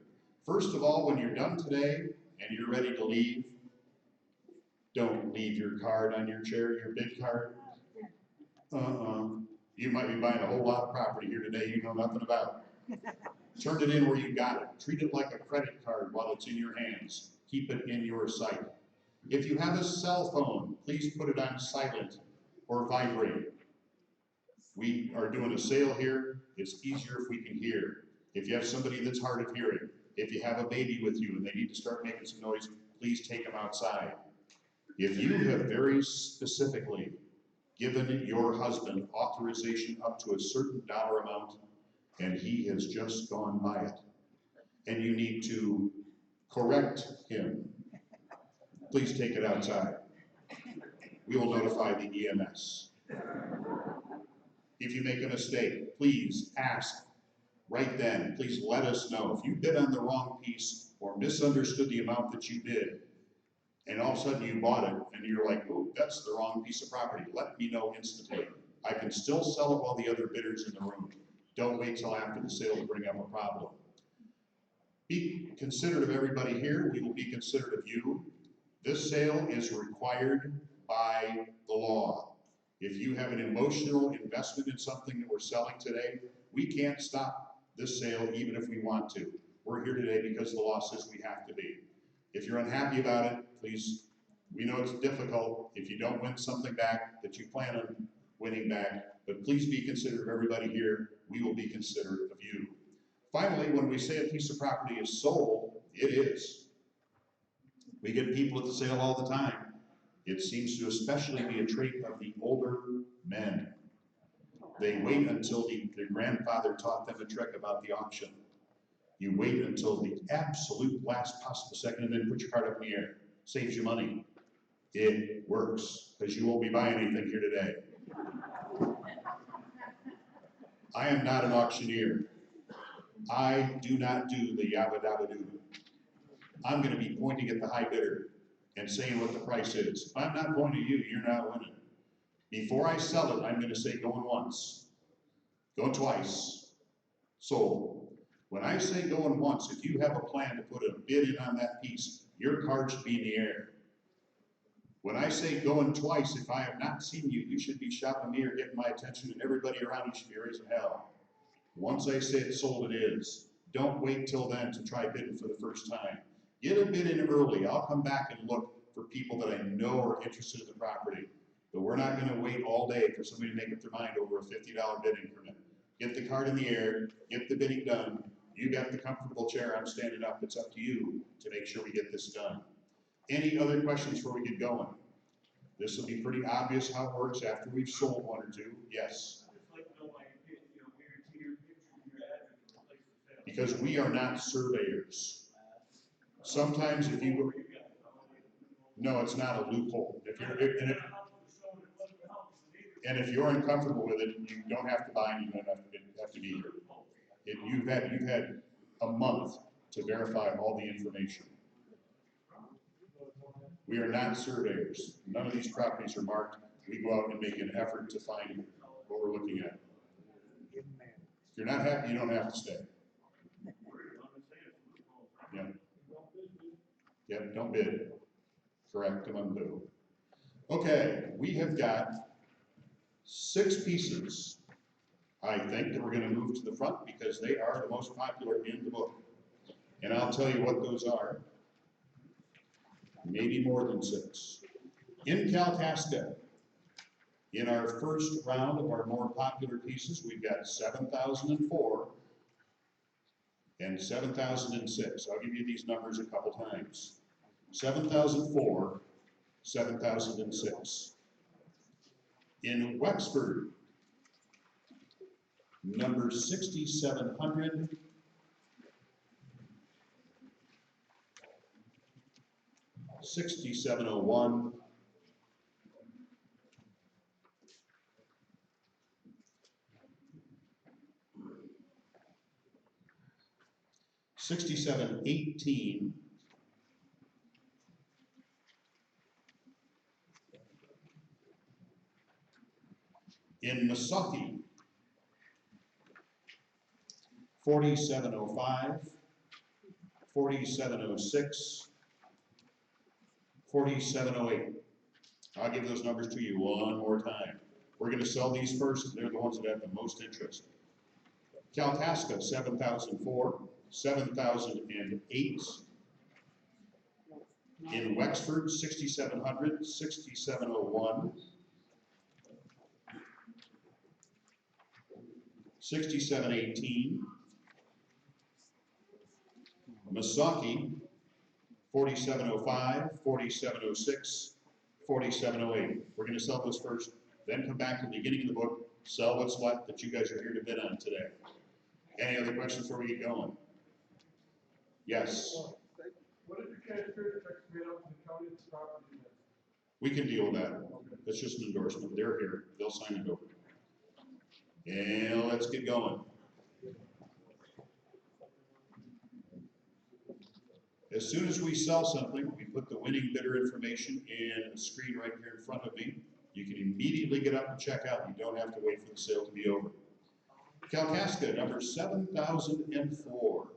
First of all, when you're done today and you're ready to leave, don't leave your card on your chair, your bid card. You might be buying a whole lot of property here today you know nothing about. Turn it in where you got it. Treat it like a credit card while it's in your hands. Keep it in your sight. If you have a cell phone, please put it on silent or vibrate. We are doing a sale here. It's easier if we can hear. If you have somebody that's hard of hearing, if you have a baby with you and they need to start making some noise, please take them outside. If you have very specifically given your husband authorization up to a certain dollar amount and he has just gone by it, and you need to correct him, please take it outside. We will notify the EMS. If you make a mistake, please ask right then. Please let us know. If you bid on the wrong piece or misunderstood the amount that you bid, and all of a sudden you bought it and you're like, oh, that's the wrong piece of property, let me know instantly. I can still sell it while the other bidder's in the room. Don't wait till after the sale to bring up a problem. Be considerate of everybody here. We will be considerate of you. This sale is required by the law. If you have an emotional investment in something that we're selling today, we can't stop this sale even if we want to. We're here today because the law says we have to be. If you're unhappy about it, please, we know it's difficult if you don't win something back that you plan on winning back, but please be considerate of everybody here. We will be considerate of you. Finally, when we say a piece of property is sold, it is. We get people at the sale all the time. It seems to especially be a trait of the older men. They wait until their grandfather taught them a trick about the auction. You wait until the absolute last possible second and then put your card up in the air. Saves you money. It works, because you won't be buying anything here today. I am not an auctioneer. I do not do the yabba dabba doo. I'm going to be pointing at the high bidder and saying what the price is. If I'm not pointing at you, you're not winning. Before I sell it, I'm going to say going once, going twice, sold. When I say going once, if you have a plan to put a bid in on that piece, your card should be in the air. When I say going twice, if I have not seen you, you should be shouting me or getting my attention, and everybody around you should be raising hell. Once I say it's sold, it is. Don't wait till then to try bidding for the first time. Get a bid in early. I'll come back and look for people that I know are interested in the property. But we're not going to wait all day for somebody to make up their mind over a $50 bid increment. Get the card in the air, get the bidding done. You got the comfortable chair, I'm standing up. It's up to you to make sure we get this done. Any other questions before we get going? This will be pretty obvious how it works after we've sold one or two. Yes. Because we are not surveyors. Sometimes if you, no, it's not a loophole. If you're uncomfortable with it, you don't have to buy and you don't have to be here. You've had a month to verify all the information. We are not surveyors. None of these properties are marked. We go out and make an effort to find what we're looking at. If you're not happy, you don't have to stay. Yeah. Yep, don't bid. Correct them undo. Okay, we have got 6 pieces, I think, that we're gonna move to the front because they are the most popular in the book. And I'll tell you what those are. Maybe more than 6. In Kalkaska, in our first round of our more popular pieces, we've got 7,004 and 7,006. I'll give you these numbers a couple times. 7,004, 7,006. In Wexford, number 6,700, 6,701, 6,718, in Missaukee, 4,705, 4,706, 4,708. I'll give those numbers to you one more time. We're going to sell these first. They're the ones that have the most interest. Kalkaska, 7,004, 7,008. In Wexford, 6,700, 6,701, 6,718. Missaukee, 4,705, 4,706, 4,708. We're going to sell those first, then come back to the beginning of the book, sell what's left that you guys are here to bid on today. Any other questions before we get going? Yes. What if the cashier checks made out to the county property? We can deal with that. That's just an endorsement. They're here. They'll sign it over. And let's get going. As soon as we sell something, we put the winning bidder information in the screen right here in front of me. You can immediately get up and check out. You don't have to wait for the sale to be over. Kalkaska, number 7,004.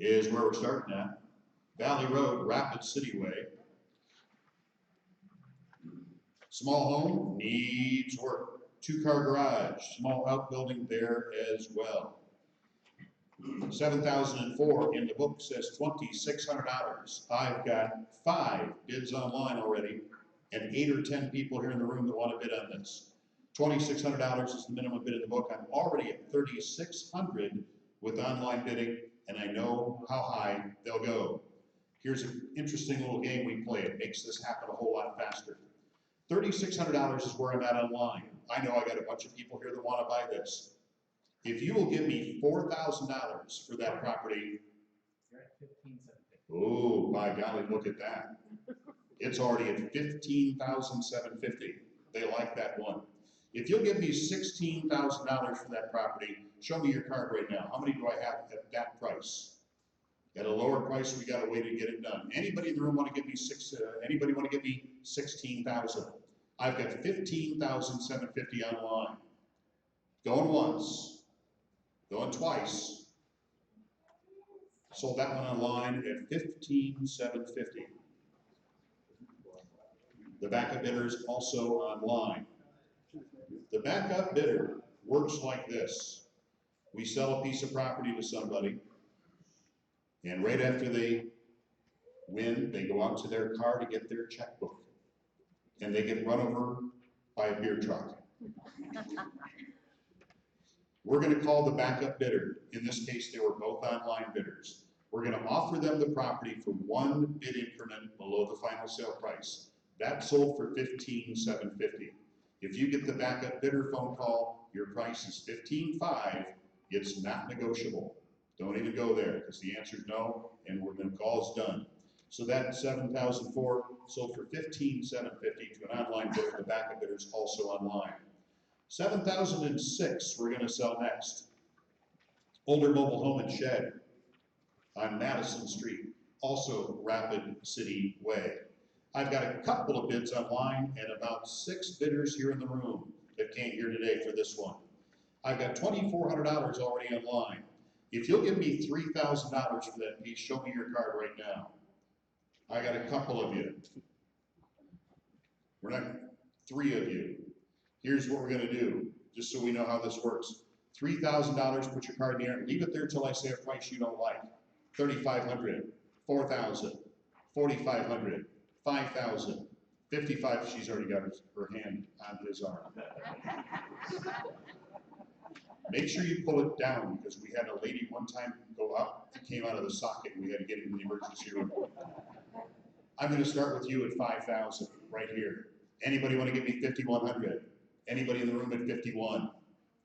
Is where we're starting at. Valley Road, Rapid City Way. Small home needs work. 2-car garage, small outbuilding there as well. 7,004 in the book says $2,600. I've got 5 bids online already and 8 or 10 people here in the room that want to bid on this. $2,600 is the minimum bid in the book. I'm already at $3,600 with online bidding, and I know how high they'll go. Here's an interesting little game we play. It makes this happen a whole lot faster. $3,600 is where I'm at online. I know I got a bunch of people here that want to buy this. If you will give me $4,000 for that property, You're at 15,750. oh, by golly, look at that. It's already at $15,750. They like that one. If you'll give me $16,000 for that property, show me your card right now. How many do I have at that price? At a lower price, we got a way to get it done. Anybody in the room want to give me anybody want to give me 16,000? I've got 15,750 online. Going once, going twice. Sold that one online at 15,750. The backup bidder is also online. The backup bidder works like this. We sell a piece of property to somebody, and right after they win, they go out to their car to get their checkbook, and they get run over by a beer truck. We're going to call the backup bidder. In this case, they were both online bidders. We're going to offer them the property for 1 bid increment below the final sale price. That sold for $15,750. If you get the backup bidder phone call, your price is $15,500. It's not negotiable. Don't even go there, because the answer is no, and when the call's done. So that 7,004 sold for $15,750 to an online bidder. The backup bidder is also online. 7,006 we're going to sell next. Older mobile home and shed on Madison Street, also Rapid City Way. I've got a couple of bids online and about 6 bidders here in the room that came here today for this one. I've got $2,400 already online. If you'll give me $3,000 for that piece, show me your card right now. I got a couple of you. We're not, 3 of you. Here's what we're gonna do, just so we know how this works. $3,000, put your card in the air, leave it there till I say a price you don't like. 3,500, 4,000, 4,500, 5,000, 55, she's already got her hand on his arm. Make sure you pull it down, because we had a lady one time go up, it came out of the socket, we had to get it in the emergency room. I'm gonna start with you at 5,000, right here. Anybody wanna give me 5,100? Anybody in the room at 51,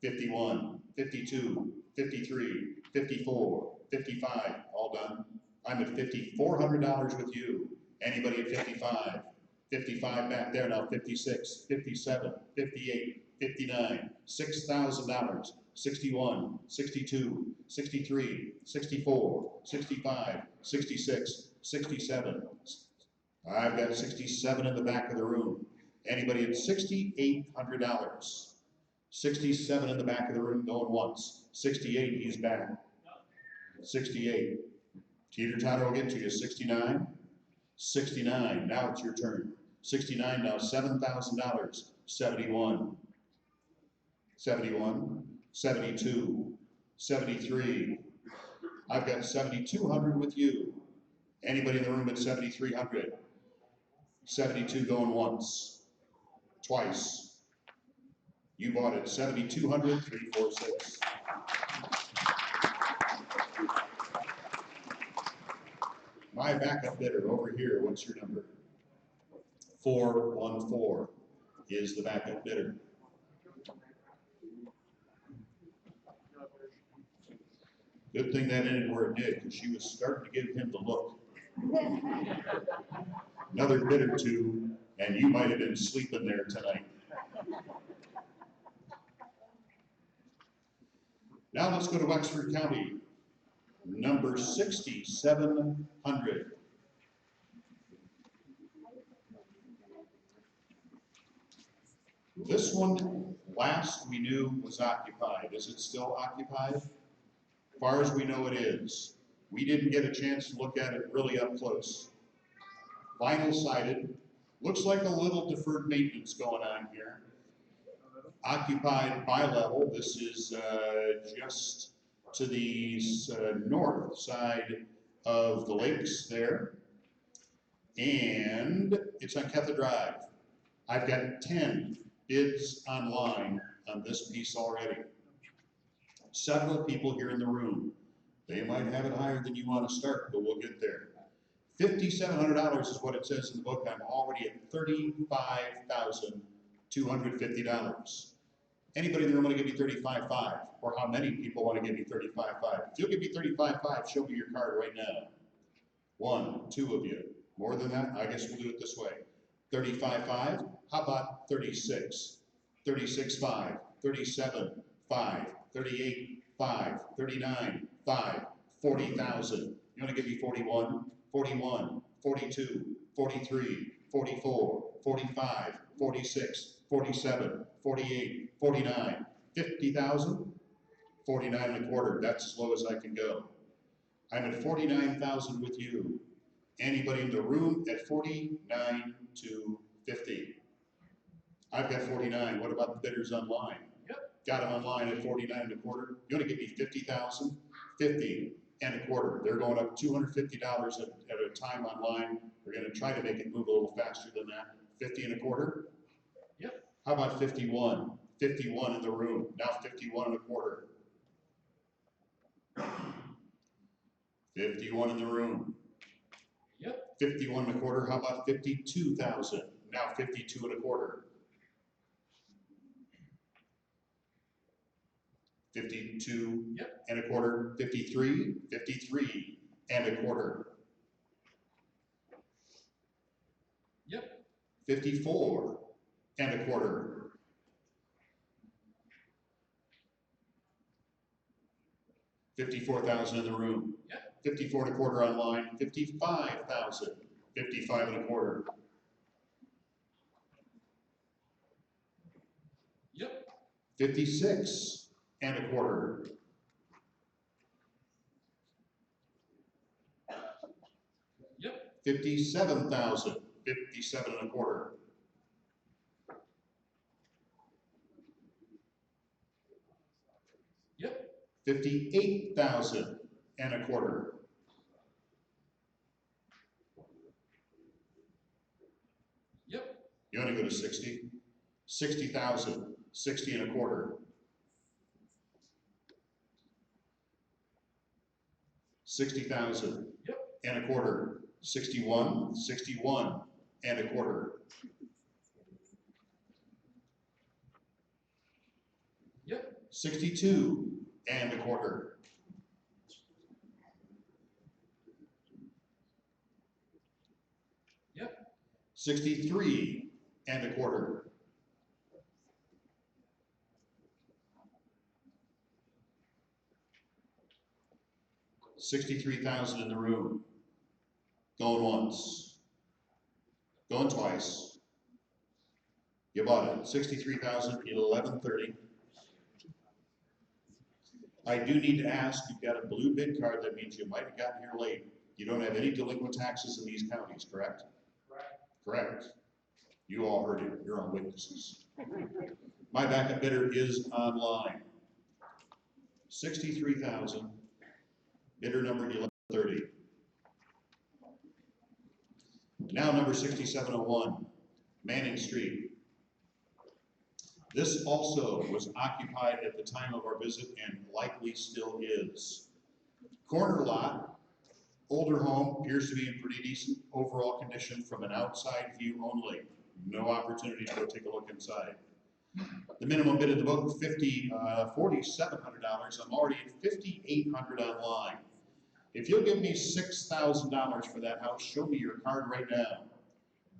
51, 52, 53, 54, 55, all done? I'm at $5,400 with you. Anybody at 55? 55 back there now, 56, 57, 58, 59, $6,000, 61, 62, 63, 64, 65, 66, 67. I've got 67 in the back of the room. Anybody at $6,800? 67 in the back of the room, going once. 68, he's back. 68. Teeter-totter will get to you. 69. 69, now it's your turn. 69 now, $7,000. 71. 71. 72. 73. I've got 7,200 with you. Anybody in the room at 7,300? 72 going once. Twice. You bought it 7,200, 346. My backup bidder over here, what's your number? 414 is the backup bidder. Good thing that ended where it did, because she was starting to give him the look. Another bid or two, and you might have been sleeping there tonight. Now let's go to Wexford County, number 6,700. This one, last we knew, was occupied. Is it still occupied? As far as we know, it is. We didn't get a chance to look at it really up close. Vinyl sided, looks like a little deferred maintenance going on here. Occupied bi-level, this is just to the north side of the lakes there. And it's on Ketha Drive. I've got 10 bids online on this piece already. Several people here in the room. They might have it higher than you want to start, but we'll get there. $5,700 is what it says in the book. I'm already at $35,250. Anybody in the room want to give me $35,500? Or how many people want to give me $35,500? If you'll give me $35,500, show me your card right now. 1, 2 of you. More than that, I guess we'll do it this way. $35,500. How about 36? 36,500. 37,500. 38,500. 39,500. 40,000. You want to give me 41? 41, 42, 43, 44, 45, 46, 47, 48, 49, 50,000, 49 and a quarter. That's as slow as I can go. I'm at 49,000 with you. Anybody in the room at 49,250? I've got 49. What about the bidders online? Yep. Got them online at 49 and a quarter. You want to give me 50,000? 50 and a quarter. They're going up $250 at a time online. We're going to try to make it move a little faster than that. 50 and a quarter? Yep. How about 51? 51 in the room. Now 51 and a quarter. 51 in the room. Yep. 51 and a quarter. How about 52,000? Now 52 and a quarter. 52 yep. and a quarter. 53, 53 and a quarter. Yep. 54 and a quarter. 54,000 in the room. Yep. 54 and a quarter online. 55,000. 55 and a quarter. Yep. 56 and a quarter. 57,000, 57 and a quarter. Yep. 58,000 and a quarter. Yep. You want to go to 60? 60,000, 60 and a quarter. 60,000 Yep. and a quarter. 61, 61 and a quarter. Yep. 62 and a quarter. 63 and a quarter. 63,000 in the room. Going once. Going twice. You bought it. 63,000, 1130. I do need to ask, you've got a blue bid card, that means you might have gotten here late. You don't have any delinquent taxes in these counties, correct? Correct. You all heard it. You're on witnesses. My backup bidder is online. 63,000. Bidder number 1130. Now number 6701, Manning Street. This also was occupied at the time of our visit and likely still is. Corner lot, older home, appears to be in pretty decent overall condition from an outside view only. No opportunity to go take a look inside. The minimum bid of the book, $4,700. I'm already at $5,800 online. If you'll give me $6,000 for that house, show me your card right now.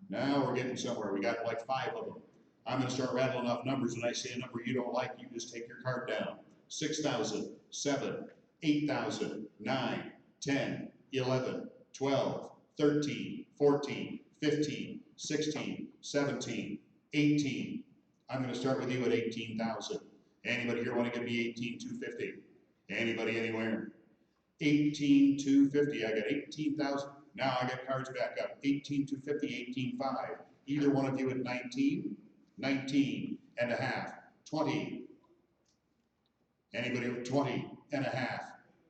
Now we're getting somewhere. We got like 5 of them. I'm going to start rattling off numbers. When I say a number you don't like, you just take your card down. 6,000, 7, 8,000, 9, 10, 11, 12, 13, 14, 15, 16, 17, 18. I'm going to start with you at 18,000. Anybody here want to give me 18,250? Anybody anywhere? 18,250. I got 18,000. Now I got cards back up. 18,250, 18,500. Either one of you at 19, 19 and a half, 20. Anybody with 20 and a half,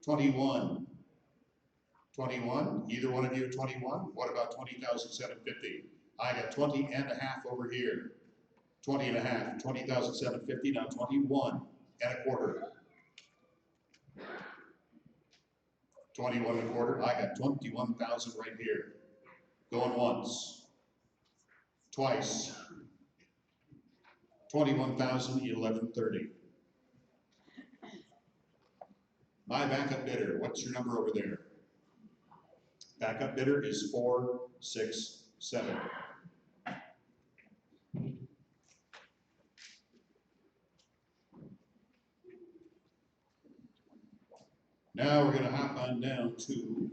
21, 21. Either one of you at 21. What about 20,750? I got 20 and a half over here. 20 and a half, 20,750. Now 21 and a quarter. 21 and a quarter. I got 21,000 right here. Going once, twice. 21,000, 1130. My backup bidder, what's your number over there? Backup bidder is 467. Now we're going to hop on down to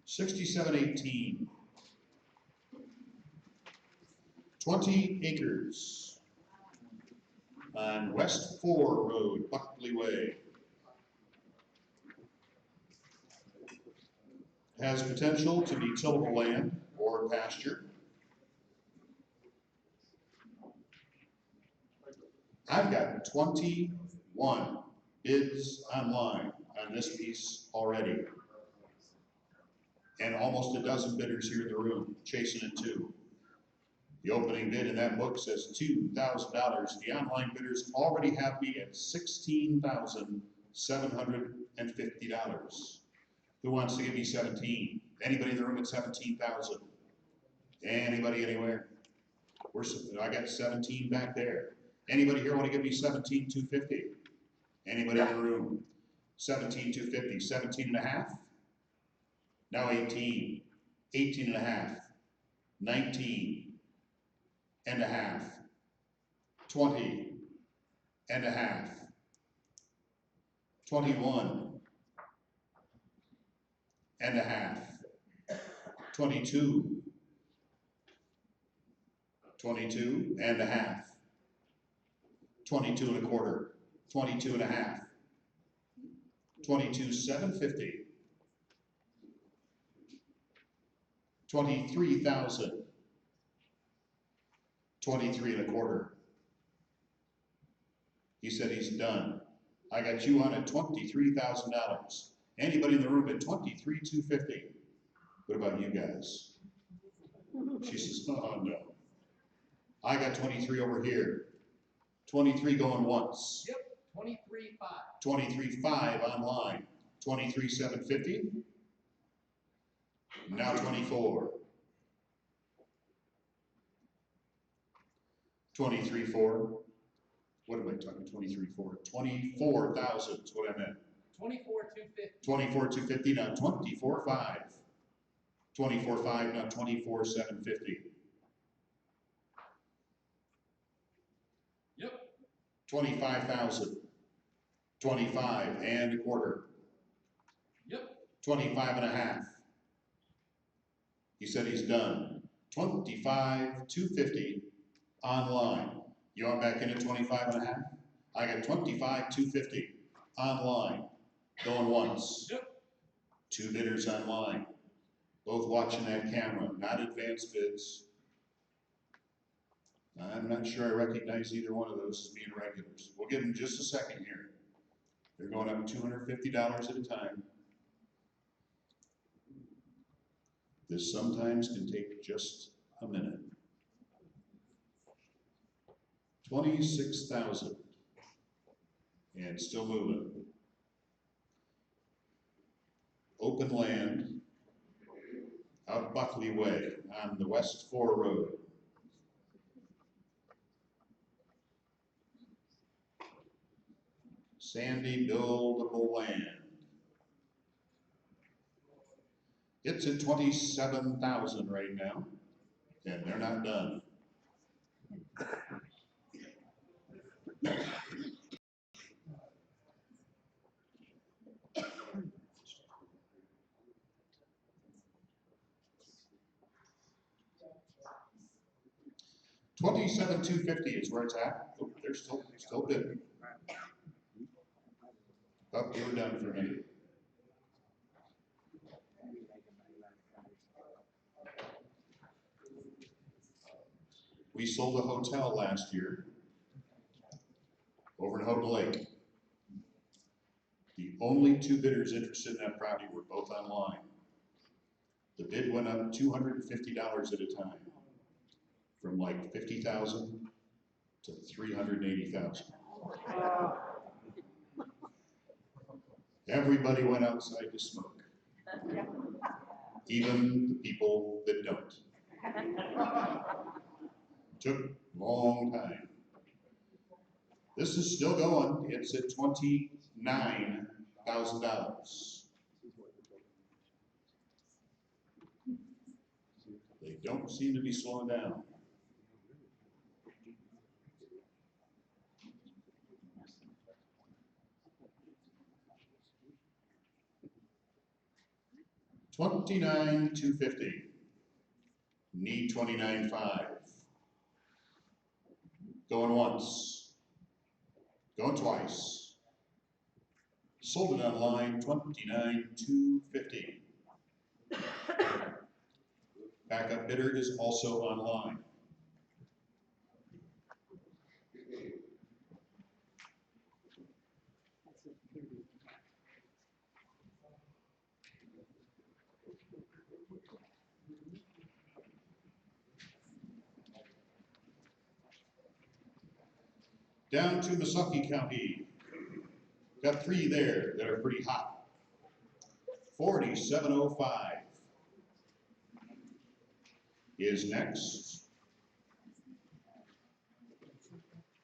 6718. 20 acres on West 4 Road, Buckley Way. Has potential to be tillable land or pasture. I've got 21 bids online on this piece already. And almost a dozen bidders here in the room chasing it too. The opening bid in that book says $2,000. The online bidders already have me at $16,750. Who wants to give me 17? Anybody in the room at 17,000? Anybody anywhere? I got 17 back there. Anybody here want to give me 17,250? Anybody in the room? 17,250, 17 and a half? Now 18, 18 and a half, 19 and a half, 20 and a half, 21 and a half, 22, 22 and a half, 22 and a quarter, 22 and a half, 22,750, $23,000. 23.25. He said he's done. I got you on at $23,000. Anybody in the room at $23,250? What about you guys? She says, oh no. I got 23 over here. 23 going once. Yep, 23.5. 23.5 online. 23,750. Now 24. 23.4. What am I talking? 23.4. 24,000 is what I meant. 24.250. 24,250 now 24.5. 24.5 now 24,750. Yep. 25,000. 25.25. Yep. 25.5. He said he's done. 25,250 online. You want back in at 25.5? I got 25,250 online. Going once. Yep. 2 bidders online. Both watching that camera, not advanced bids. I'm not sure I recognize either one of those as being regulars. We'll give them just a second here. They're going up $250 at a time. This sometimes can take just a minute. 26,000 and still moving. Open land out Buckley Way on the West 4 Road. Sandy buildable land. It's at 27,000 right now, and they're not done. $27,250 is where it's at. Oh, they're still bidding. Oh, they were done for me. We sold a hotel last year over in Houghton Lake. The only 2 bidders interested in that property were both online. The bid went up $250 at a time, from like 50,000 to 380,000. Everybody went outside to smoke, even the people that don't. Took a long time. This is still going. It's at $29,000. They don't seem to be slowing down. $29,250. Need 29.5. Going once. Going twice. Sold it online, 29,250. Backup bidder is also online. Down to Missaukee County. Got 3 there that are pretty hot. 4705 is next.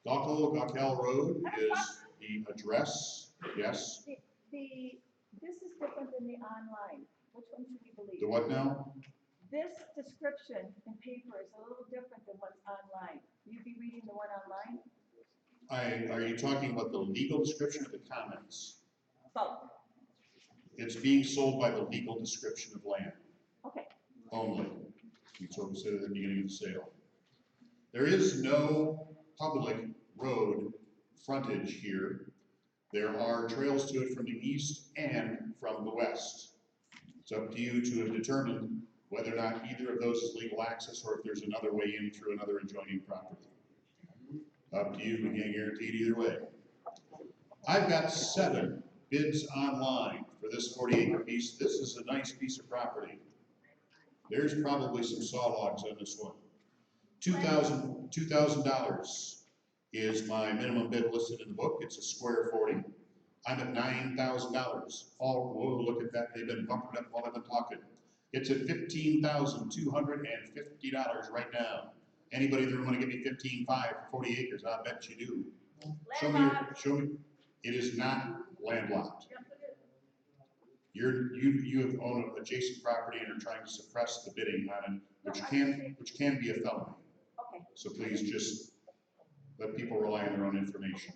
Gaukel Road is the address. Yes. This is different than the online. Which one should we believe? The what now? This description in paper is a little different than what's online. You'd be reading the one online? Are you talking about the legal description or the comments? Both. It's being sold by the legal description of land. Okay. Only. That's what we said at the beginning of the sale. There is no public road frontage here. There are trails to it from the east and from the west. It's up to you to have determined whether or not either of those is legal access or if there's another way in through another adjoining property. Up to you, we can't guarantee it either way. I've got 7 bids online for this 40-acre piece. This is a nice piece of property. There's probably some saw logs on this one. $2,000 is my minimum bid listed in the book. It's a square 40. I'm at $9,000. Oh, whoa, look at that. They've been bumping up while I've been talking. It's at $15,250 right now. Anybody in the room want to give me $15,500 for 40 acres? I bet you do. Show me. It is not landlocked. You have owned an adjacent property and are trying to suppress the bidding on it, which can be a felony. Okay. So please just let people rely on their own information.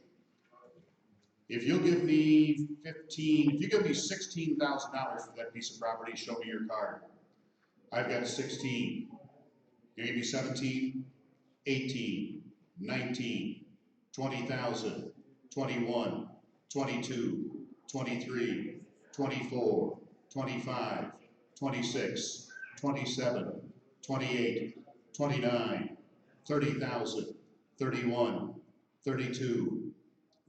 If you'll give me $16,000 for that piece of property, show me your card. I've got 16. You give me 17, 18, 19, 20,000, 21, 22, 23, 24, 25, 26, 27, 28, 29, 30,000, 31, 32,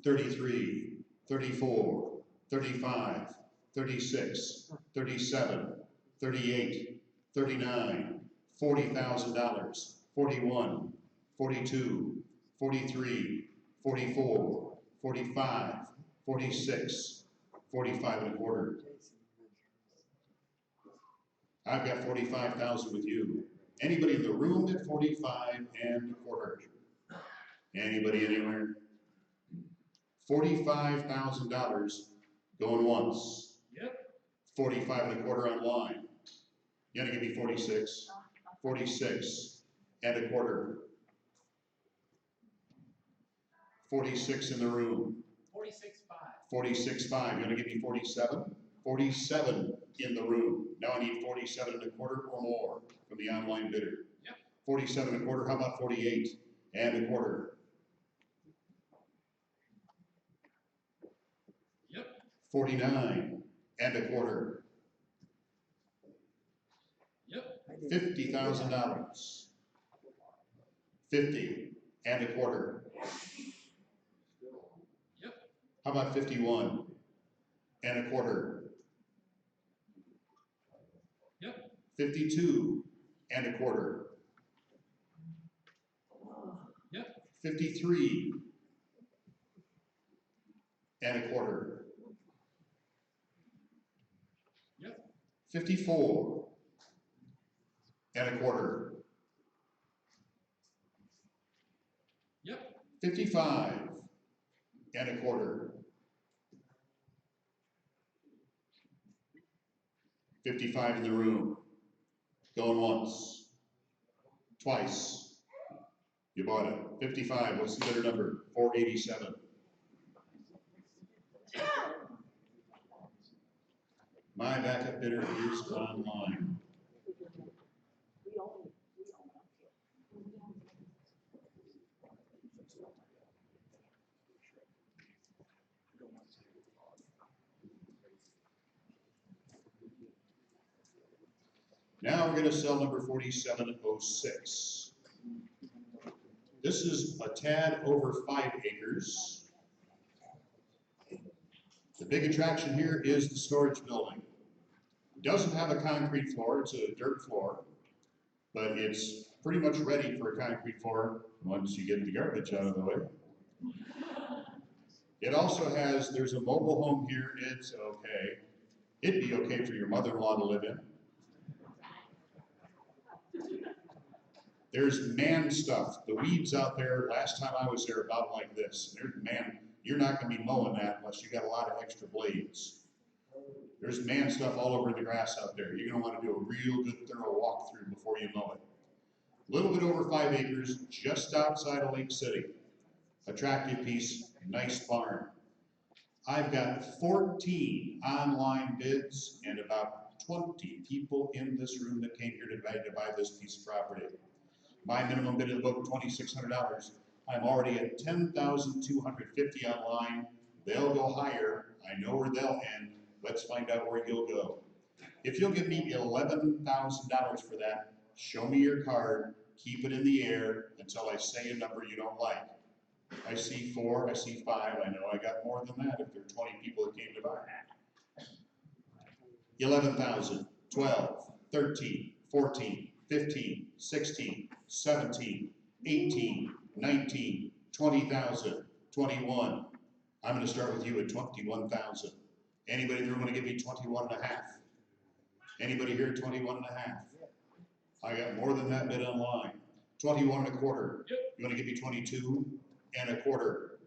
33, 34, 35, 36, 37, 38, 39, $40,000, 41, 42, 43, 44, 45, 46, 45 and a quarter. I've got 45,000 with you. Anybody in the room at 45 and a quarter? Anybody anywhere? $45,000 going once. Yep. 45 and a quarter online. You gotta give me 46. 46 and a quarter. 46 in the room. 46.5. 46.5. You gonna give me 47? 47 in the room. Now I need 47 and a quarter or more from the online bidder. Yep. 47 and a quarter. How about 48 and a quarter? Yep. 49 and a quarter. Yep. $50,000. 50 and a quarter. Yep. How about 51 and a quarter? Yep. 52 and a quarter. Yep. 53 and a quarter. Yep. 54 and a quarter. Yep. 55 and a quarter. 55 in the room. Going once. Twice. You bought it. 55. What's the bidder number? 487. My backup bidder is online. Now we're going to sell number 4706. This is a tad over 5 acres. The big attraction here is the storage building. It doesn't have a concrete floor, it's a dirt floor, but it's pretty much ready for a concrete floor once you get the garbage out of the way. It also has, there's a mobile home here, it's okay. It'd be okay for your mother-in-law to live in. There's man stuff. The weeds out there, last time I was there, about like this. Man, you're not going to be mowing that unless you got a lot of extra blades. There's man stuff all over the grass out there. You're going to want to do a real good thorough walkthrough before you mow it. A little bit over 5 acres, just outside of Lake City. Attractive piece, nice barn. I've got 14 online bids and about 20 people in this room that came here to buy this piece of property. My minimum bid in the book, $2,600. I'm already at $10,250 online. They'll go higher. I know where they'll end. Let's find out where you'll go. If you'll give me $11,000 for that, show me your card, keep it in the air until I say a number you don't like. I see 4, I see 5, I know I got more than that if there are 20 people that came to buy. 11,000, 12, 13, 14, 15, 16, 17, 18, 19, 20,000, 21. I'm gonna start with you at 21,000. Anybody in the room wanna give me 21 and a half? Anybody here 21 and a half? I got more than that bid online. 21 and a quarter. Yep. You wanna give me 22 and a quarter?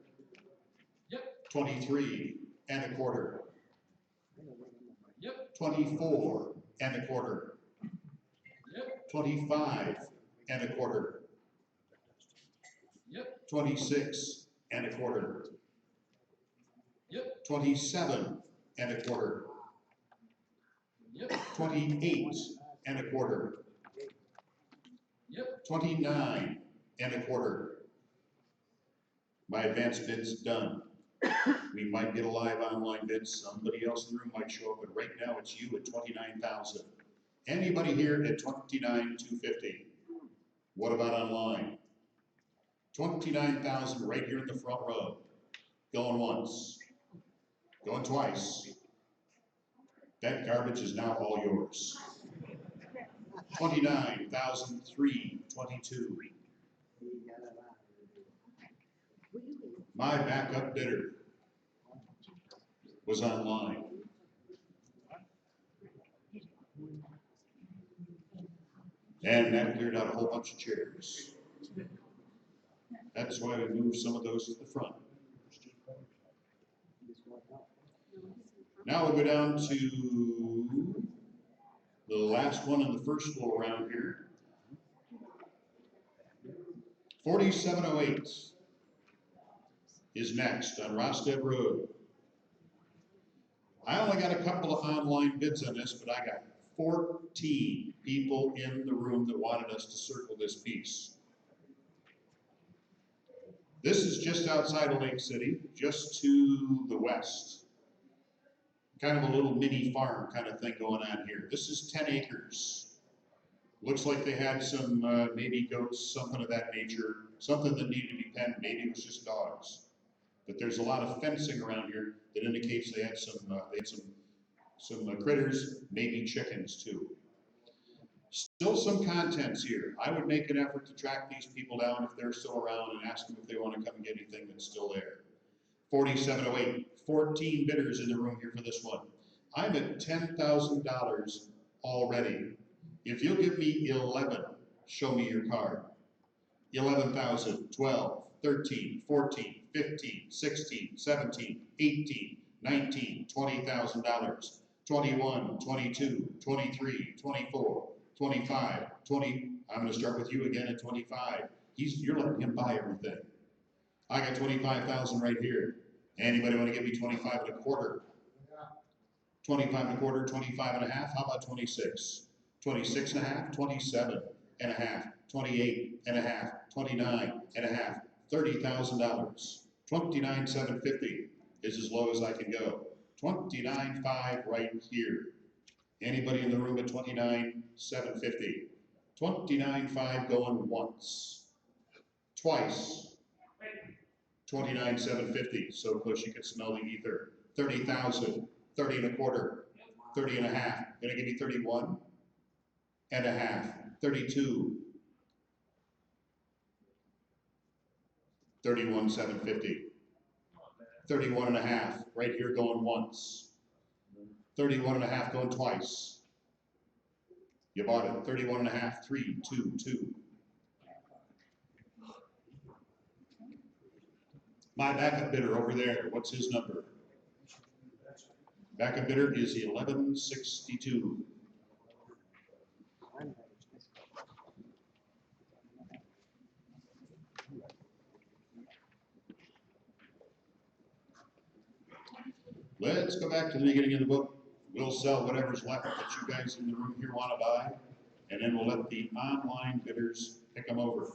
Yep. 23 and a quarter. Yep. 24 and a quarter. Yep. 25 and a quarter. Yep. 26 and a quarter. Yep. 27 and a quarter. Yep. 28 and a quarter. Yep. 29 and a quarter. My advance bid's done. We might get a live online bid. Somebody else in the room might show up, but right now it's you at 29,000. Anybody here at 29,250? What about online? 29,000 right here in the front row. Going once. Going twice. That garbage is now all yours. 29,322. My backup bidder was online. And that cleared out a whole bunch of chairs. That's why we moved some of those to the front. Now we'll go down to the last one in the first go around here. 4708 is next on Rosted Road. I only got a couple of online bids on this, but I got 14 people in the room that wanted us to circle this piece. This is just outside of Lake City, just to the west. Kind of a little mini farm kind of thing going on here. This is 10 acres. Looks like they had some maybe goats, something of that nature, something that needed to be penned. Maybe it was just dogs. But there's a lot of fencing around here that indicates they had some critters, maybe chickens too. Still some contents here. I would make an effort to track these people down if they're still around and ask them if they want to come and get anything that's still there. 4708, 14 bidders in the room here for this one. I'm at $10,000 already. If you'll give me 11, show me your card. 11,000, 12, 13, 14, 15, 16, 17, 18, 19, $20,000. 21, 22, 23, 24, 25, 20. I'm going to start with you again at 25. You're letting him buy everything. I got 25,000 right here. Anybody want to give me 25 and a quarter? 25 and a quarter, 25 and a half. How about 26? 26 and a half, 27 and a half, 28 and a half, 29 and a half, $30,000. 29,750 is as low as I can go. 29.5 right here. Anybody in the room at 29,750? 29.5 going once. Twice. 29,750. So close you can smell the ether. 30,000. 30 and a quarter. 30 and a half. Gonna give me 31 and a half. 32. 31,750. 31 and a half, right here going once. 31 and a half going twice. You bought it. 31 and a half, 3, 2, 2. My backup bidder over there, what's his number? Backup bidder is 1162. Let's go back to the beginning of the book. We'll sell whatever's left that you guys in the room here want to buy, and then we'll let the online bidders pick them over.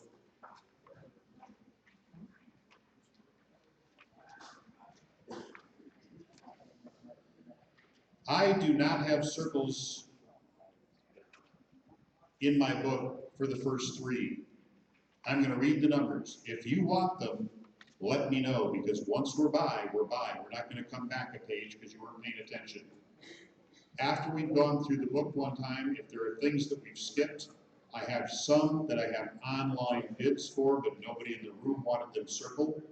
I do not have circles in my book for the first three. I'm gonna read the numbers. If you want them, let me know, because once we're by, we're by. We're not gonna come back a page because you weren't paying attention. After we've gone through the book one time, if there are things that we've skipped, I have some that I have online bids for, but nobody in the room wanted them circled.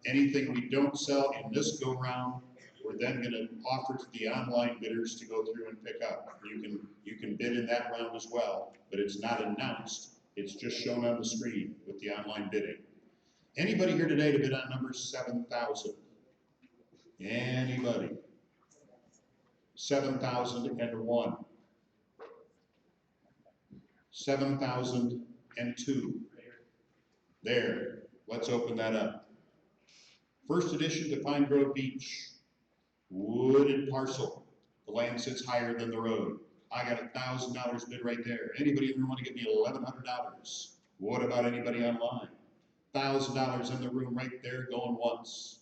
Anything we don't sell in this go-round, we're then gonna offer to the online bidders to go through and pick up. You can bid in that round as well, but it's not announced. It's just shown on the screen with the online bidding. Anybody here today to bid on number 7,000? Anybody? 7,001. 7,002. There, let's open that up. First addition to Pine Grove Beach, wooded parcel. The land sits higher than the road. I got $1,000 bid right there. Anybody in the room want to give me $1,100? What about anybody online? $1,000 in the room right there, going once,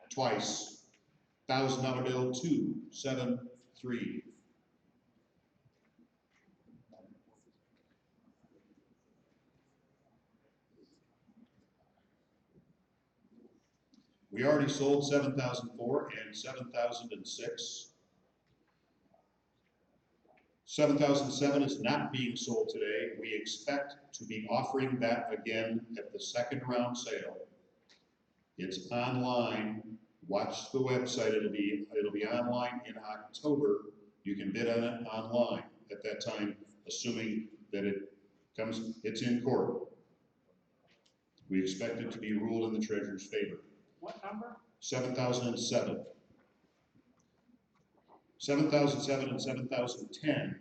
twice. $1,000 bill, 273. We already sold 7,004 and 7,006. 7,007 is not being sold today. We expect to be offering that again at the second round sale. It's online. Watch the website. It'll be online in October. You can bid on it online at that time, assuming that it's in court. We expect it to be ruled in the treasurer's favor. What number? 7,007. 7,007 and 7,010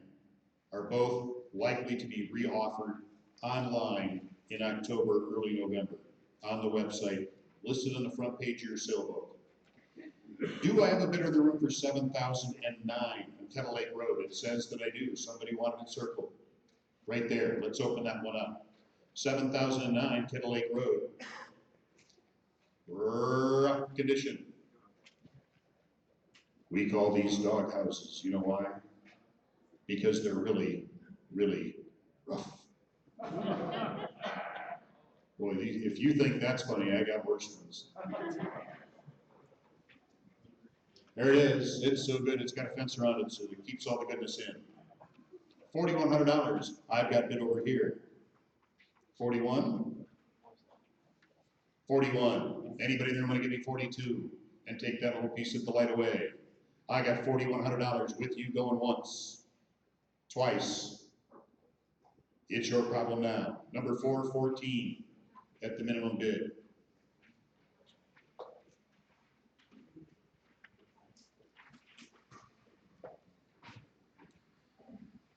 are both likely to be reoffered online in October, early November, on the website, listed on the front page of your sale book. Do I have a bidder in the room for 7,009 on Kettle Lake Road? It says that I do. Somebody wanted it circled. Right there. Let's open that one up. 7,009 Kettle Lake Road. Rough condition. We call these dog houses. You know why? Because they're really, really rough. Boy, if you think that's funny, I got worse ones. There it is. It's so good, it's got a fence around it, so it keeps all the goodness in. $4,100. I've got bid over here. 41. 41. Anybody there want to give me 42 and take that little piece of the light away? I got $4,100 with you, going once, twice. It's your problem now. Number 414 at the minimum bid.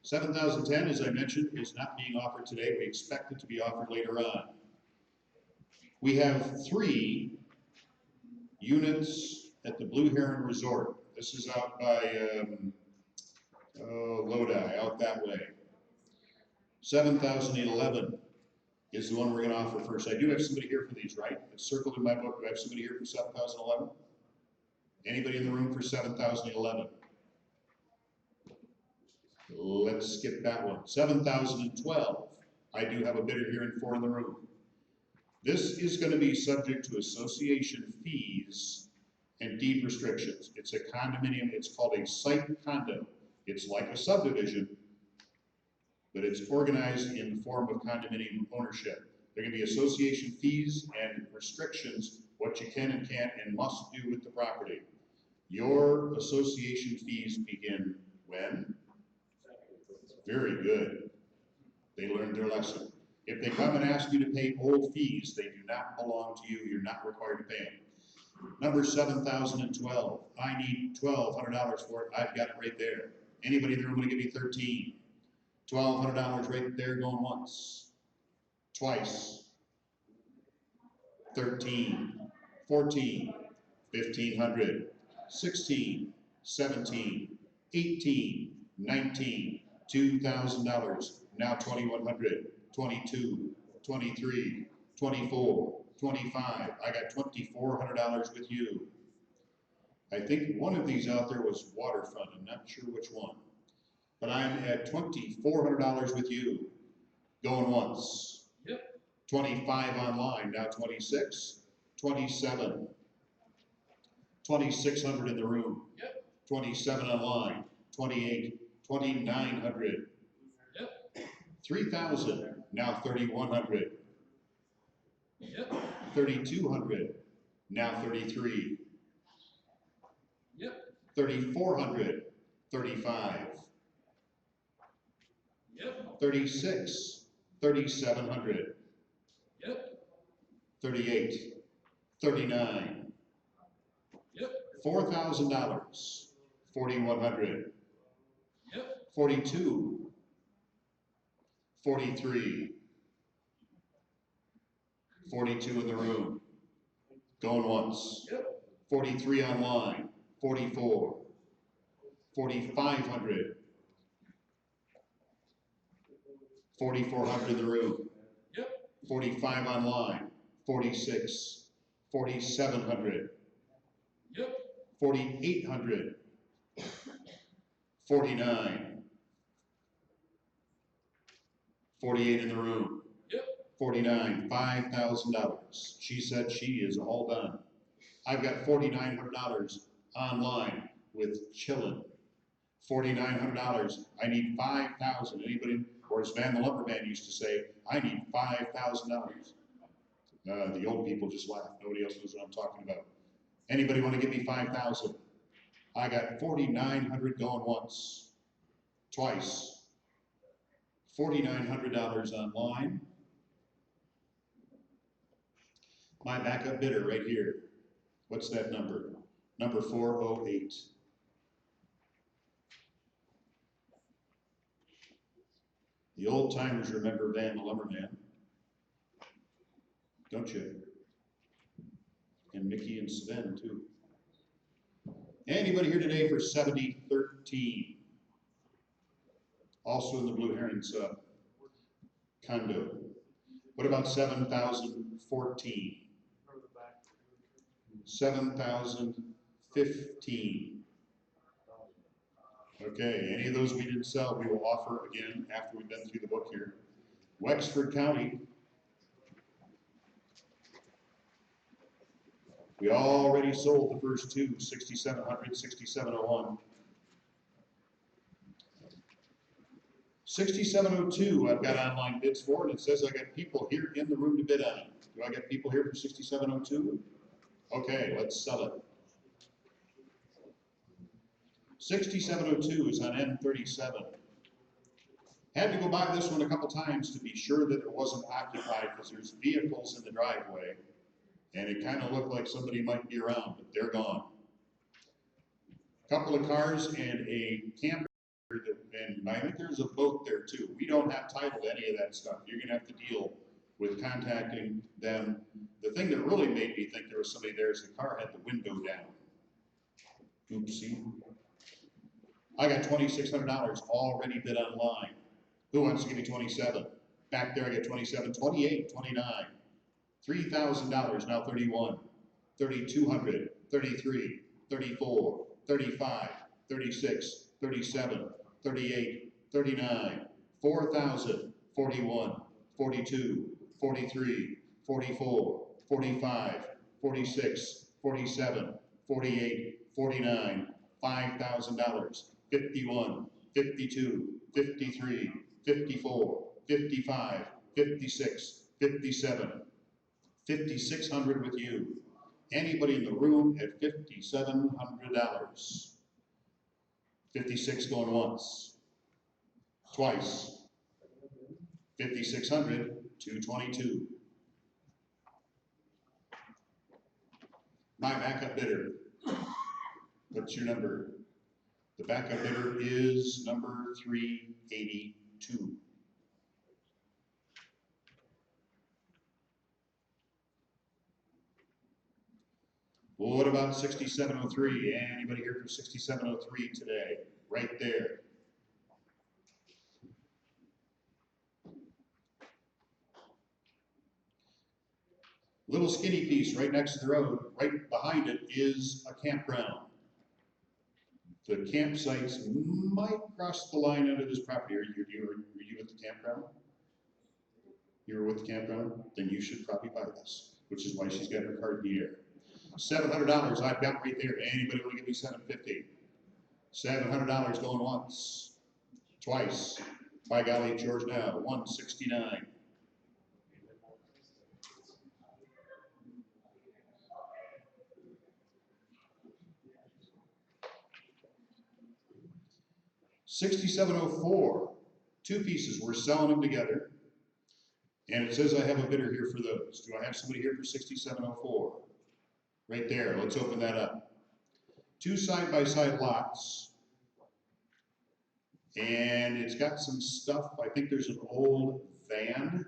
$7,010, as I mentioned, is not being offered today. We expect it to be offered later on. We have 3 units at the Blue Heron Resort. This is out by Lodi, out that way. 7,011 is the one we're going to offer first. I do have somebody here for these, right? It's circled in my book. Do I have somebody here for 7,011? Anybody in the room for 7,011? Let's skip that one. 7,012. I do have a bidder here and 4 in the room. This is going to be subject to association fees and deed restrictions. It's a condominium. It's called a site condo. It's like a subdivision, but it's organized in the form of condominium ownership. There are going to be association fees and restrictions, what you can and can't and must do with the property. Your association fees begin when? Very good. They learned their lesson. If they come and ask you to pay old fees, they do not belong to you. You're not required to pay them. Number 7,012. I need $1,200 for it. I've got it right there. Anybody in the room want to give me 13? $1,200 right there, going once, twice, 13, 14, 1,500, 16, 17, 18, 19, $2,000, now 2,100, 22, 23, 24, 25. I got $2,400 with you. I think one of these out there was waterfront. I'm not sure which one. but I'm at $2,400 with you. Going once. Yep. 25 online, now 26, 27. 2,600 in the room. Yep. 27 online, 28, 2,900. Yep. 3,000, now 3,100. Yep. 3,200, now 33. Yep. 3,400, 35. Yep. 36, 3,700. Yep. 38, 39. Yep. $4,000, 4,100. Yep. 42, 43. 42 in the room. Going once. Yep. 43 online. 44. 4,500. 4,400 in the room. Yep. 45 online. 46. 4,700. Yep. 4,800. 49. 48 in the room. Yep. 49, $5,000. She said she is all done. I've got $4,900 online with chillin'. $4,900. I need $5,000. Anybody, or as Van the Lumberman used to say, I need $5,000. The old people just laugh. Nobody else knows what I'm talking about. Anybody want to give me 5,000? I got 4,900 going once, twice. $4,900 online. My backup bidder right here. What's that number? Number 408. The old timers remember Van the Lumberman, don't you? And Mickey and Sven too. Anybody here today for 7013? Also in the Blue Heron sub condo. What about 7,014? 7,015. Okay, any of those we didn't sell, we will offer again after we've been through the book here. Wexford County. We already sold the first two, 6,700, 6,701. 6,702 I've got online bids for, and it says I got people here in the room to bid on it. Do I got people here for 6,702? Okay, let's sell it. 6,702 is on M37. Had to go by this one a couple times to be sure that it wasn't occupied because there's vehicles in the driveway and it kind of looked like somebody might be around, but they're gone. A couple of cars and a camper, and I think there's a boat there too. We don't have title to any of that stuff. You're gonna have to deal with contacting them. The thing that really made me think there was somebody there is the car had the window down. Oopsie. I got $2,600 already bid online. Who wants to give me 27? Back there I got 27, 28, 29. $3,000, now 31. 3,200, 33, 34, 35, 36, 37, 38, 39, 4,000, 41, 42, 43, 44, 45, 46, 47, 48, 49, $5,000, 51, 52, 53, 54, 55, 56, 57, 5,600 with you. Anybody in the room at $5,700? 56 going once, twice. 5,600, 222. My backup bidder. What's your number? The backup bidder is number 382. Well, what about 6,703? Anybody here for 6,703 today? Right there. Little skinny piece right next to the road, right behind it is a campground. The campsites might cross the line under this property. Were you at the campground? You were with the campground? Then you should probably buy this, which is why she's got her card in the air. $700 I've got right there. Anybody want to give me $750? $700 going once, twice. By golly, it's yours now. $169. $67.04. Two pieces. We're selling them together. And it says I have a bidder here for those. Do I have somebody here for $67.04? Right there. Let's open that up. Two side-by-side lots. And it's got some stuff. I think there's an old van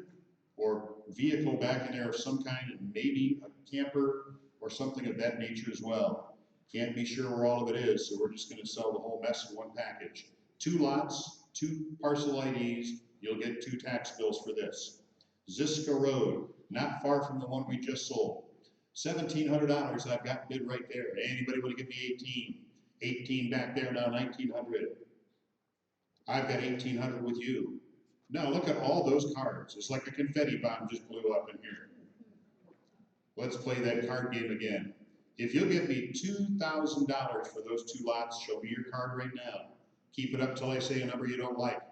or vehicle back in there of some kind, and maybe a camper or something of that nature as well. Can't be sure where all of it is, so we're just going to sell the whole mess in one package. Two lots, two parcel IDs, you'll get two tax bills for this. Ziska Road, not far from the one we just sold. $1,700 I've got bid right there. Anybody want to give me 18? 18 back there, now 1,900. I've got 1,800 with you. Now look at all those cards. It's like a confetti bomb just blew up in here. Let's play that card game again. If you'll give me $2,000 for those two lots, show me your card right now. Keep it up till I say a number you don't like.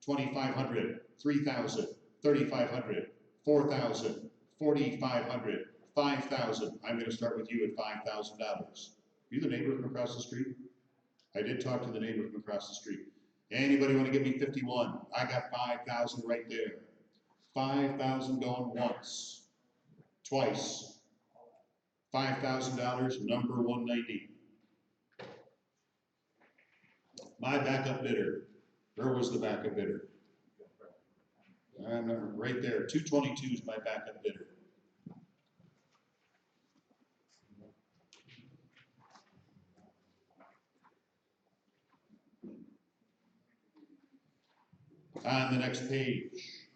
2,500, 3,000, 3,500, 4,000, 4,500, 5,000. I'm going to start with you at $5,000. Are you the neighbor from across the street? I did talk to the neighbor from across the street. Anybody want to give me 51? I got 5,000 right there. 5,000 going once, twice. $5,000, number 190. My backup bidder. Where was the backup bidder? Right there. 222 is my backup bidder. On the next page.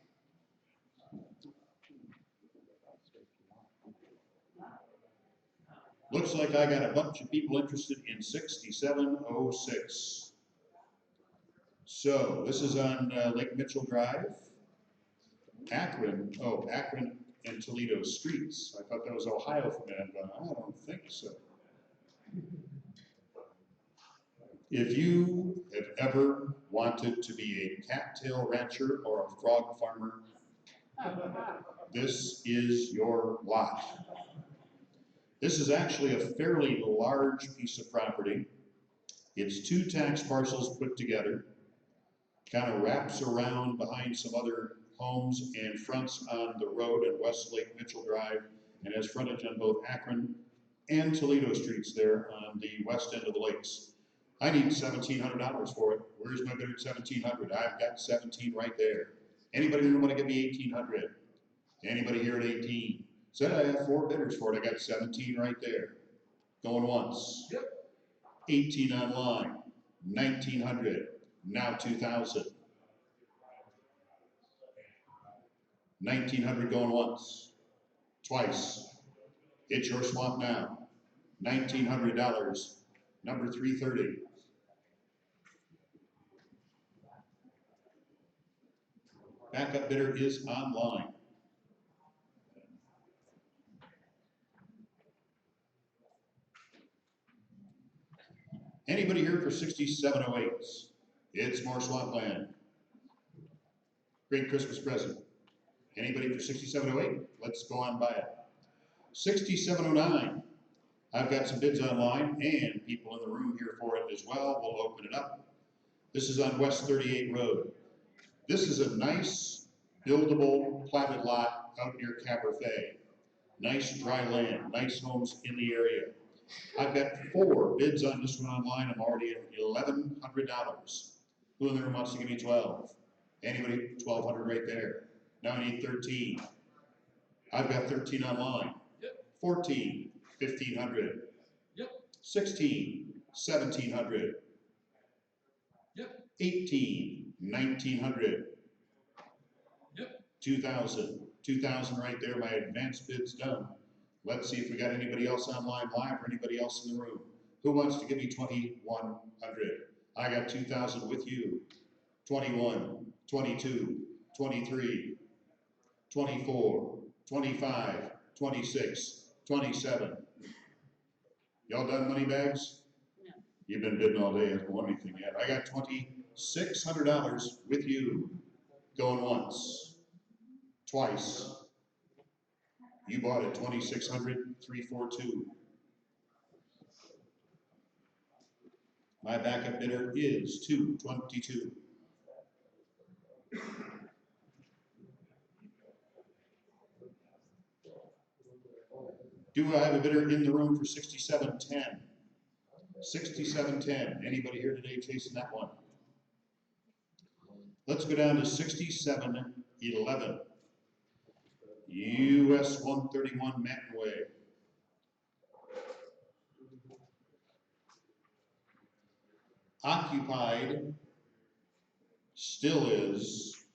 Looks like I got a bunch of people interested in 6706. So this is on Lake Mitchell Drive. Akron and Toledo streets. I thought that was Ohio for a minute, but I don't think so. If you have ever wanted to be a cattail rancher or a frog farmer, this is your lot. This is actually a fairly large piece of property. It's two tax parcels put together, kind of wraps around behind some other homes and fronts on the road in West Lake Mitchell Drive, and has frontage on both Akron and Toledo streets there on the west end of the lakes. I need $1,700 for it. Where's my bidder at $1,700? I've got 17 right there. Anybody want to give me 1,800? Anybody here at 18? Said I have 4 bidders for it. I got 17 right there. Going once. Yep. 18 online. 1,900. Now 2,000. 1,900 going once. Twice. It's your swamp now. $1,900. Number 330. Backup bidder is online. Anybody here for 6708s? It's more swampland. Great Christmas present. Anybody for 6708? Let's go on by it. 6709. I've got some bids online and people in the room here for it as well. We'll open it up. This is on West 38 Road. This is a nice, buildable, platted lot out near Cabernet. Nice dry land, nice homes in the area. I've got 4 bids on this one online. I'm already at $1,100. Who in the room wants to give me 12? Anybody? 1,200 right there. Now I need 13. I've got 13 online. Yep. 14, 1,500. Yep. 16, 1,700. Yep. 18, 1,900. Yep. 2,000. 2,000 right there. My advance bid's done. Let's see if we got anybody else online live or anybody else in the room. Who wants to give me 2,100? I got 2,000 with you. 21, 22, 23, 24, 25, 26, 27. Y'all done money bags? No. You've been bidding all day, hasn't won anything yet. I got $2,600 with you. Going once, twice. You bought at 2,600, 342. My backup bidder is 222. Do I have a bidder in the room for 6710? 6710. Anybody here today chasing that one? Let's go down to 6711. US 131 Manton Way. Occupied still is.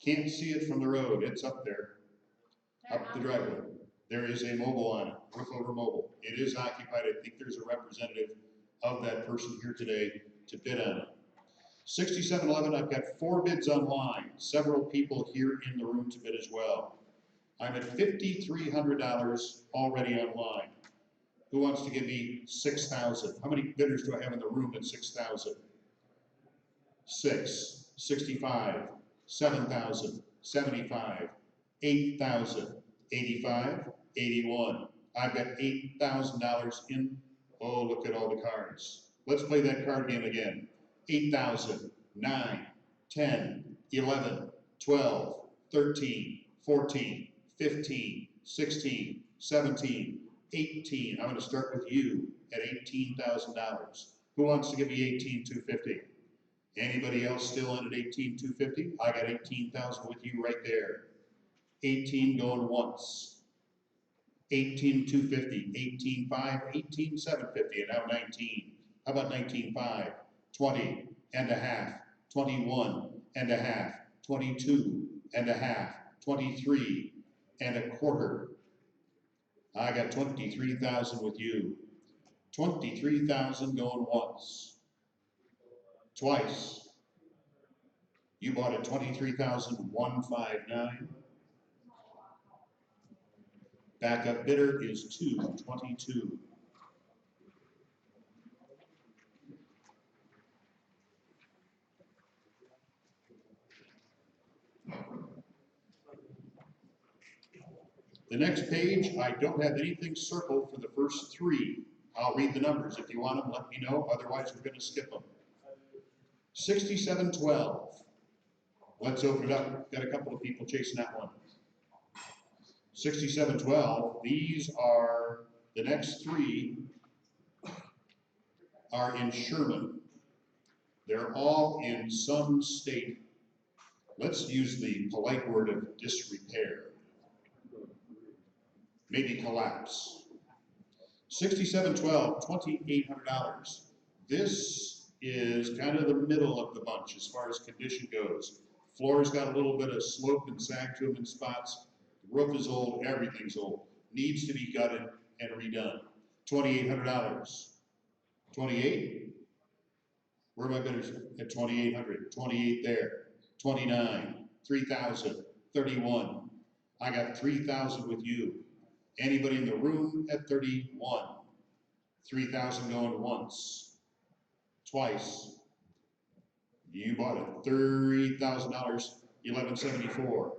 Can't see it from the road. It's up there, up the driveway. There is a mobile on it, roof over mobile. It is occupied. I think there's a representative of that person here today to bid on it. 6711, I've got 4 bids online. Several people here in the room to bid as well. I'm at $5,300 already online. Who wants to give me 6,000? How many bidders do I have in the room at 6,000? 6, 65, 7,000, 75, 8,000, 85, 81. I've got $8,000 in. Oh, look at all the cards. Let's play that card game again. 8,000, 9, 10, 11, 12, 13, 14, 15, 16, 17, 18. I'm going to start with you at $18,000. Who wants to give me 18,250? Anybody else still in at 18,250? I got 18,000 with you right there. 18 going once. 18,250, 18,5, 18,750, and now 19. How about 19,5? 20 and a half, 21 and a half, 22 and a half, 23 and a quarter. I got 23,000 with you. 23,000 going once. Twice. You bought at 23,159. Backup bidder is 222. The next page, I don't have anything circled for the first 3. I'll read the numbers. If you want them, let me know. Otherwise, we're going to skip them. 6712. Let's open it up. Got a couple of people chasing that one. 6712. These are, the next 3 are in Sherman. They're all in some state. Let's use the polite word of disrepair. Maybe collapse. 6712, $2,800. This is kind of the middle of the bunch as far as condition goes. Floor's got a little bit of slope and sag to them in spots. The roof is old, everything's old. Needs to be gutted and redone. $2,800. 28? Where are my bidders at 2,800? 28 there. 29, 3,000, 31. I got 3,000 with you. Anybody in the room at 31? 3,000 going once, twice. You bought it, $30,000, 1174.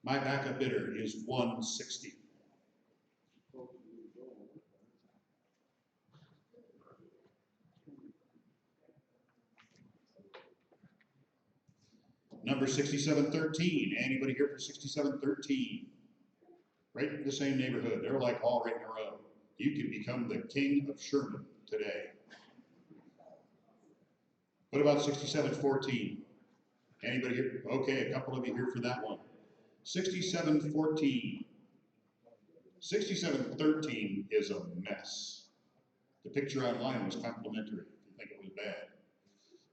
My backup bidder is 160. Number 6713. Anybody here for 6713? Right in the same neighborhood. They're like all right in a row. You can become the king of Sherman today. What about 6714? Anybody here? Okay, a couple of you here for that one. 6714. 6713 is a mess. The picture online was complimentary. If you think it was bad.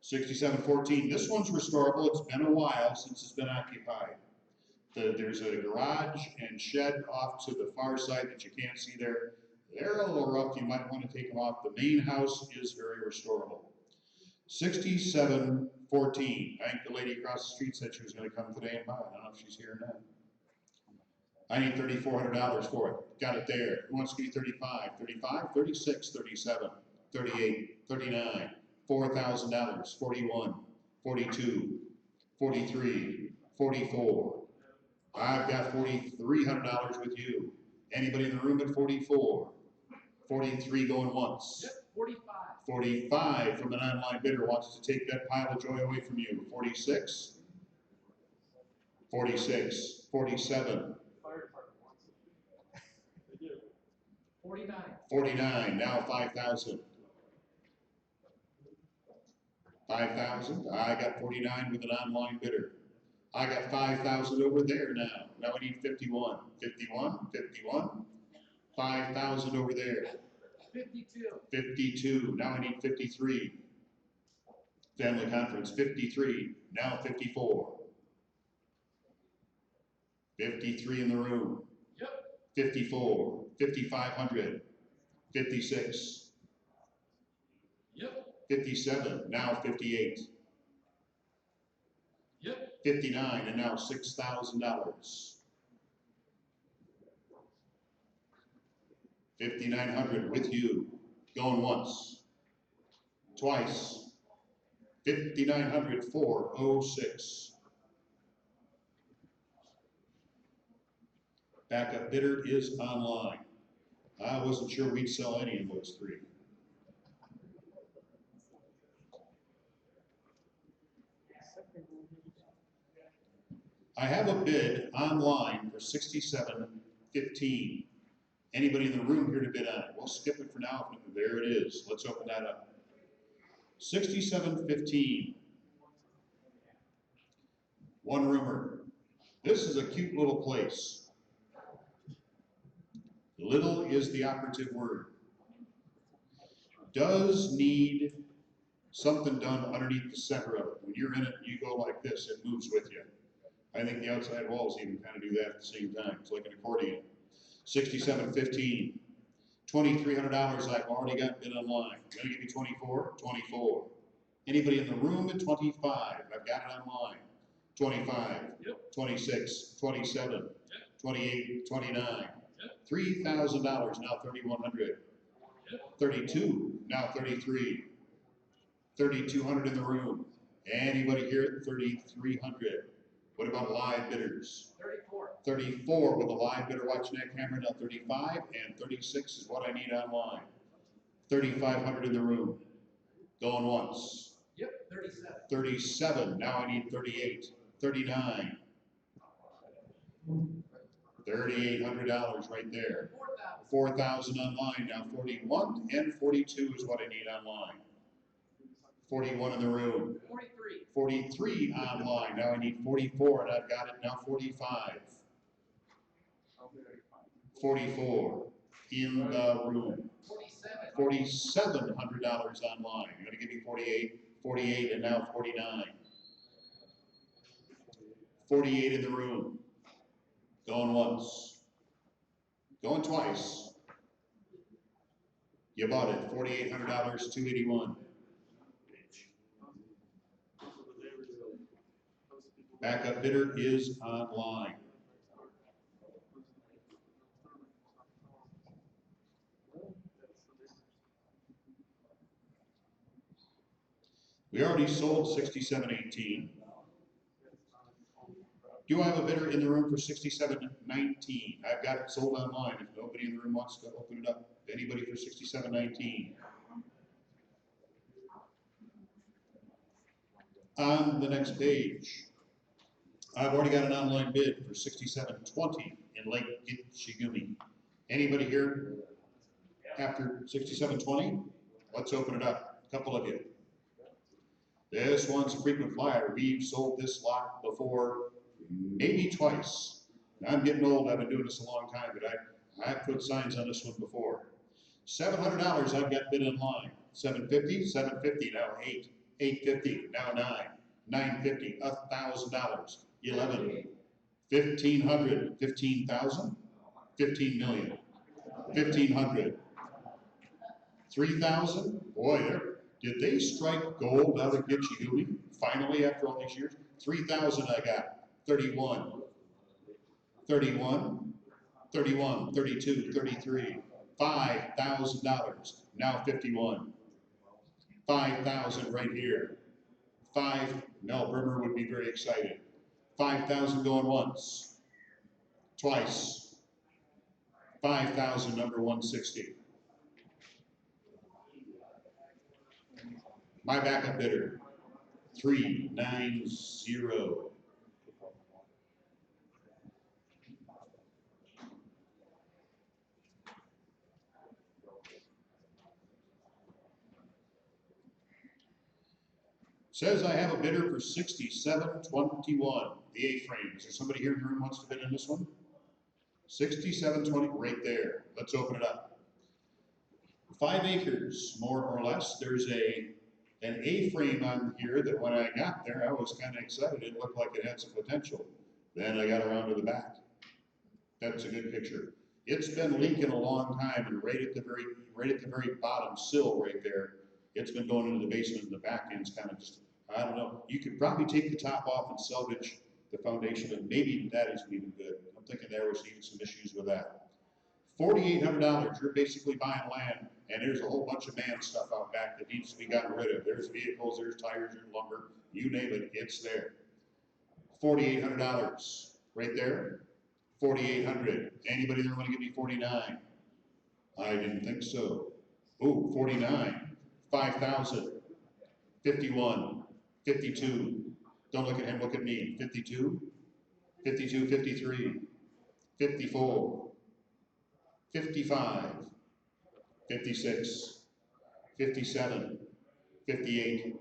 6714. This one's restorable. It's been a while since it's been occupied. There's a garage and shed off to the far side that you can't see there. They're a little rough, you might want to take them off. The main house is very restorable. 6714, I think the lady across the street said she was gonna come today and buy it, I don't know if she's here or not. I need $3,400 for it, got it there. Who wants to give me 35, 35, 36, 37, 38, 39, $4,000, 41, 42, 43, 44. I've got $4,300 with you. Anybody in the room at 44? 43 going once. Yep, 45. 45 from an online bidder wants to take that pile of joy away from you. 46, 46, 47, Fire department wants it. They do. 49. 49, now 5,000. 5,000, I got 49 with an online bidder. I got 5,000 over there now. Now I need 51, 51, 51, 5,000 over there. 52. 52, now I need 53. Family conference, 53, now 54. 53 in the room. Yep. 54, 5,500, 56, Yep. 57, now 58. Yep. 59, and now $6,000. 5,900 with you, going once, twice. 5,900, 406. Backup bidder is online. I wasn't sure we'd sell any of those three. I have a bid online for $67.15. Anybody in the room here to bid on it? We'll skip it for now. There it is. Let's open that up. $67.15. One roomer. This is a cute little place. Little is the operative word. Does need something done underneath the center of it. When you're in it, you go like this, it moves with you. I think the outside walls even kind of do that at the same time. It's like an accordion. $67.15. $2,300 I've already got bid online. You gonna give me 24? 24. Anybody in the room at 25? I've got it online. 25. Yep. 26. 27. Yep. 28. 29. Yep. $3,000 now 3,100. Yep. 32 now 33. 3,200 in the room. Anybody here at 3,300? What about live bidders? 34. 34 with a live bidder watching that camera, now 35, and 36 is what I need online. 3,500 in the room. Going once. Yep, 37. 37, now I need 38. 39. $3,800 right there. 4,000. 4,000 online, now 41 and 42 is what I need online. 41 in the room. 43. 43 online, now I need 44 and I've got it now 45. 44 in the room. 47. $4,700 online. You're gonna give me 48, 48 and now 49. 48 in the room. Going once. Going twice. You bought it, $4,800, 281. Backup bidder is online. We already sold 6718. Do I have a bidder in the room for 6719? I've got it sold online. If nobody in the room wants to open it up, anybody for 6719? On the next page, I've already got an online bid for 6720 in Lake Gitchigumi. Anybody here after 6720? Let's open it up. A couple of you. This one's a frequent flyer. We've sold this lot before, maybe twice. I'm getting old. I've been doing this a long time, but I've put signs on this one before. $700 I've got bid online. 750, 750 now 8, 850 now 9, 950, $1,000, 11, 1,500, 15,000, 15 million, 1,500, 3,000. Boy, did they strike gold out of Gitchy finally after all these years? 3,000 I got, 31, 31, 31, 32, 33, $5,000, now 51, 5,000 right here, Mel Brimmer would be very excited, 5,000 going once, twice, 5,000 number 160. My backup bidder, 390. Says I have a bidder for 6721, the A-frame. Is there somebody here in the room wants to bid in this one? 6720, right there. Let's open it up. 5 acres, more or less. There's an A-frame on here that when I got there, I was kind of excited. It looked like it had some potential. Then I got around to the back. That's a good picture. It's been leaking a long time, and right at the very bottom sill right there, it's been going into the basement, and the back end's kind of just, I don't know. You could probably take the top off and salvage the foundation, and maybe that isn't even good. I'm thinking there was even some issues with that. $4,800, you're basically buying land, and there's a whole bunch of man stuff out back that needs to be gotten rid of. There's vehicles, there's tires, there's lumber, you name it, it's there. $4,800, right there. 4,800. Anybody there want to give me 49? I didn't think so. Ooh, 49. 5,000. 51. 52. Don't look at him, look at me. 52. 52, 53. 54. 55. 56. 57. 58.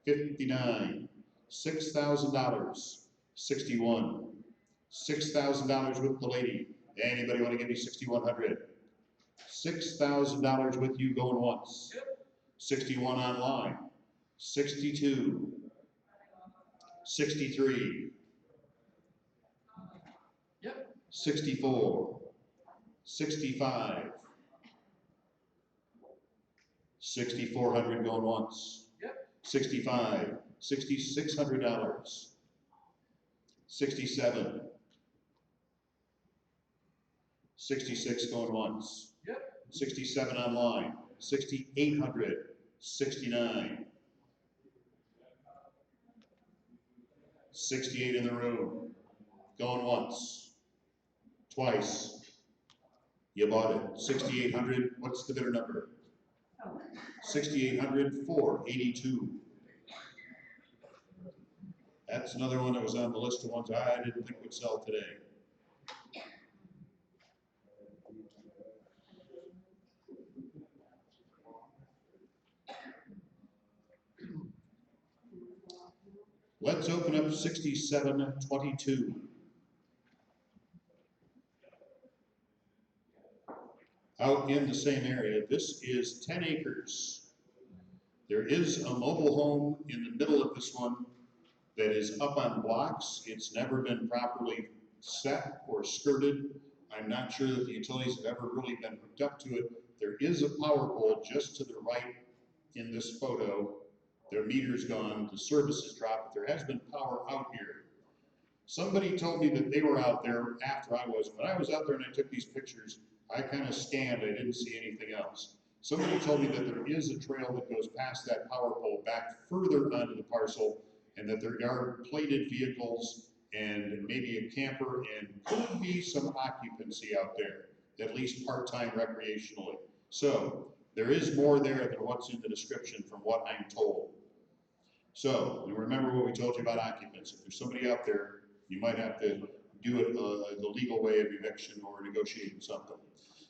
59. $6,000. 61. $6,000 with the lady. Anybody want to give me 6,100? $6,000 with you going once. 61 online. 62. 63. Yep. 64. 65. 6,400 going once. Yep. 65. $6,600. 67. 66 going once. Yep. 67 online. 6,800. 69. 68 in the room. Going once. Twice. You bought it. 6,800. What's the bidder number? 6,800. 482. That's another one that was on the list of ones I didn't think would sell today. Let's open up 6722. Out in the same area, this is 10 acres. There is a mobile home in the middle of this one that is up on blocks. It's never been properly set or skirted. I'm not sure that the utilities have ever really been hooked up to it. There is a power pole just to the right in this photo. Their meter's gone, the service has dropped, but there has been power out here. Somebody told me that they were out there after I was. When I was out there and I took these pictures, I kind of scanned, I didn't see anything else. Somebody told me that there is a trail that goes past that power pole back further onto the parcel, and that there are plated vehicles and maybe a camper and could be some occupancy out there, at least part-time recreationally. So there is more there than what's in the description from what I'm told. So you remember what we told you about occupants. If there's somebody out there, you might have to do it the legal way of eviction or negotiating something.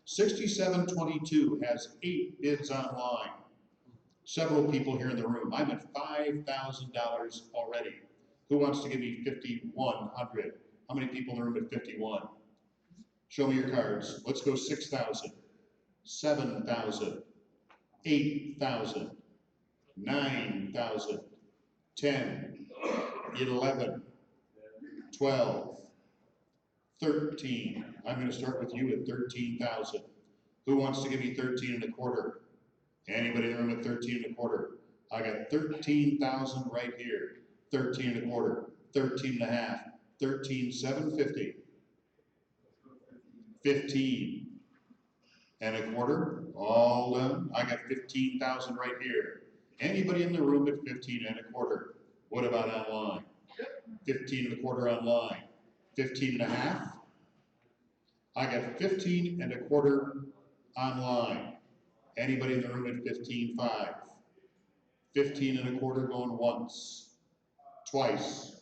6722 has 8 bids online. Several people here in the room. I'm at $5,000 already. Who wants to give me 5,100? How many people in the room at 51? Show me your cards. Let's go 6,000, 7,000, 8,000, 9,000, 10, 11, 12, 13. I'm gonna start with you at 13,000. Who wants to give me 13.25? Anybody in the room at 13.25? I got 13,000 right here. 13.25, 13.5, 13,750. 15.25, all done. I got 15,000 right here. Anybody in the room at 15.25? What about online? 15.25 online. 15.5. I got 15.25 online. Anybody in the room at 15.5? 15.25 going once, twice.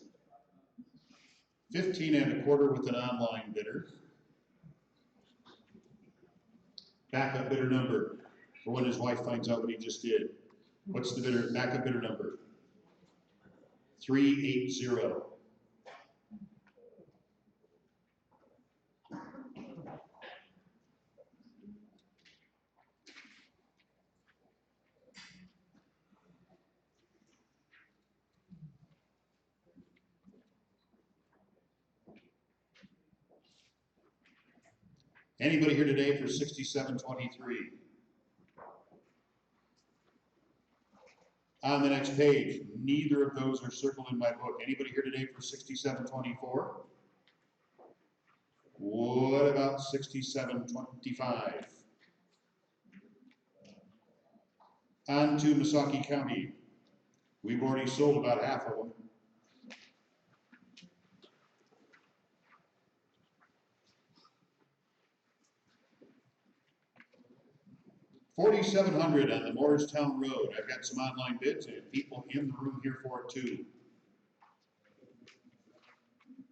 15.25 with an online bidder. Backup bidder number for when his wife finds out what he just did. What's the bidder, backup bidder number? 380. Anybody here today for 67.23? On the next page, neither of those are circled in my book. Anybody here today for 67.24? What about 67.25? On to Missaukee County. We've already sold about half of them. 4,700 on the Morristown Road. I've got some online bids and people in the room here for it too.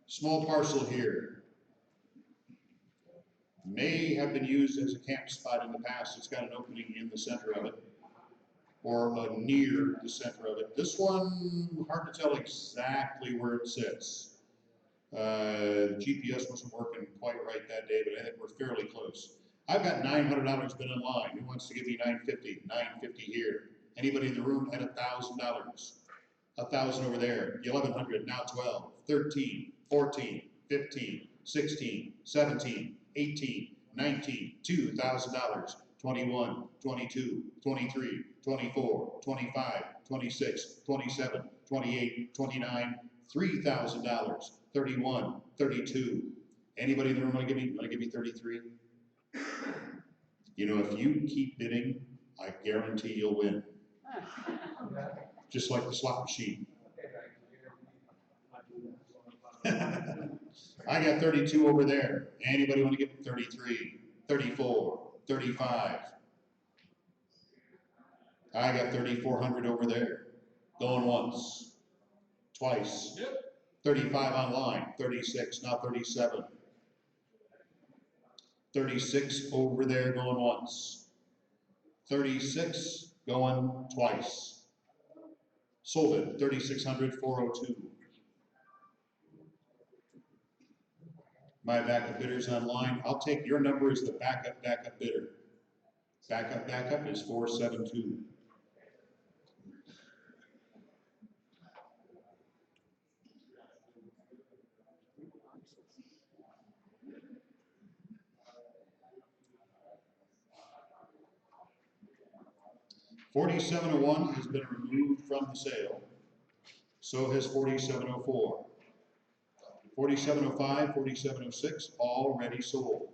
Small parcel here. May have been used as a camp spot in the past. It's got an opening in the center of it, or near the center of it. This one, hard to tell exactly where it sits. The GPS wasn't working quite right that day, but I think we're fairly close. I've got $900 bid online. Who wants to give me $950? $950 here. Anybody in the room at $1,000? 1,000 over there. 1,100, now 12, 13, 14, 15, 16, 17, 18, 19, $2,000. 21, 22, 23, 24, 25, 26, 27, 28, 29, $3,000. 31, 32. Anybody in the room want to give me 33? You know, if you keep bidding, I guarantee you'll win. Just like the slot machine. I got 32 over there. Anybody want to give me 33, 34, 35? I got 3,400 over there. Going once, twice. 35 online, 36, now 37. 36 over there going once. 36 going twice. Sold it, 3,600, 402. My backup bidder's online. I'll take your number as the backup bidder. Backup is 472. $47.01 has been removed from the sale. So has $47.04. $47.05, $47.06, already sold.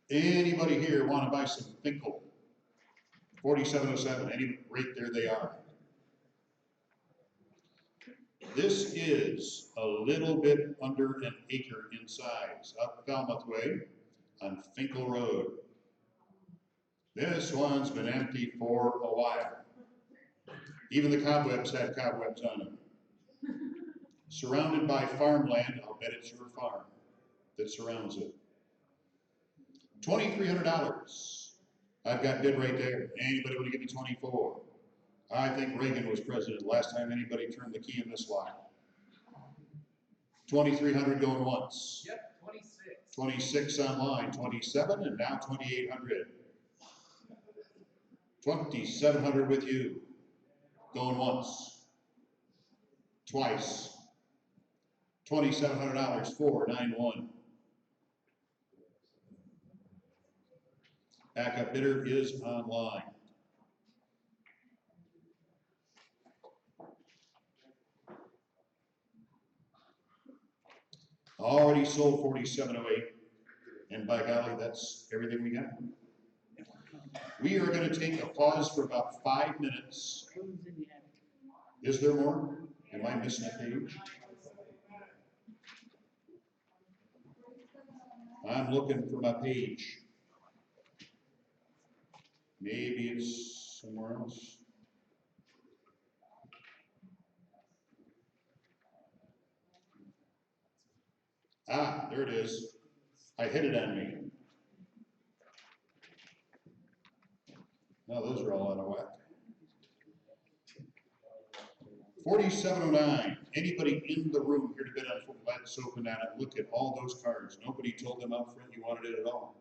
Anybody here want to buy some Finkel? $47.07, right there they are. This is a little bit under an acre in size, up Falmouth Way on Finkel Road. This one's been empty for a while. Even the cobwebs had cobwebs on them. Surrounded by farmland, I'll bet it's your farm that surrounds it. $2,300. I've got bid right there. Anybody want to give me 24? I think Reagan was president last time anybody turned the key in this lock. 2,300 going once. Yep, 26. 26 online, 27, and now 2,800. 2,700 with you. Going once. Twice. $2,700, 491. Backup bidder is online. Already sold 4708, and by golly, that's everything we got. We are going to take a pause for about 5 minutes. Is there more? Am I missing a page? I'm looking for my page. Maybe it's somewhere else. Ah, there it is. I hit it on me. Now those are all out of whack. 4709. Anybody in the room here to bid on? Let's open that up. Look at all those cards. Nobody told them up front you wanted it at all.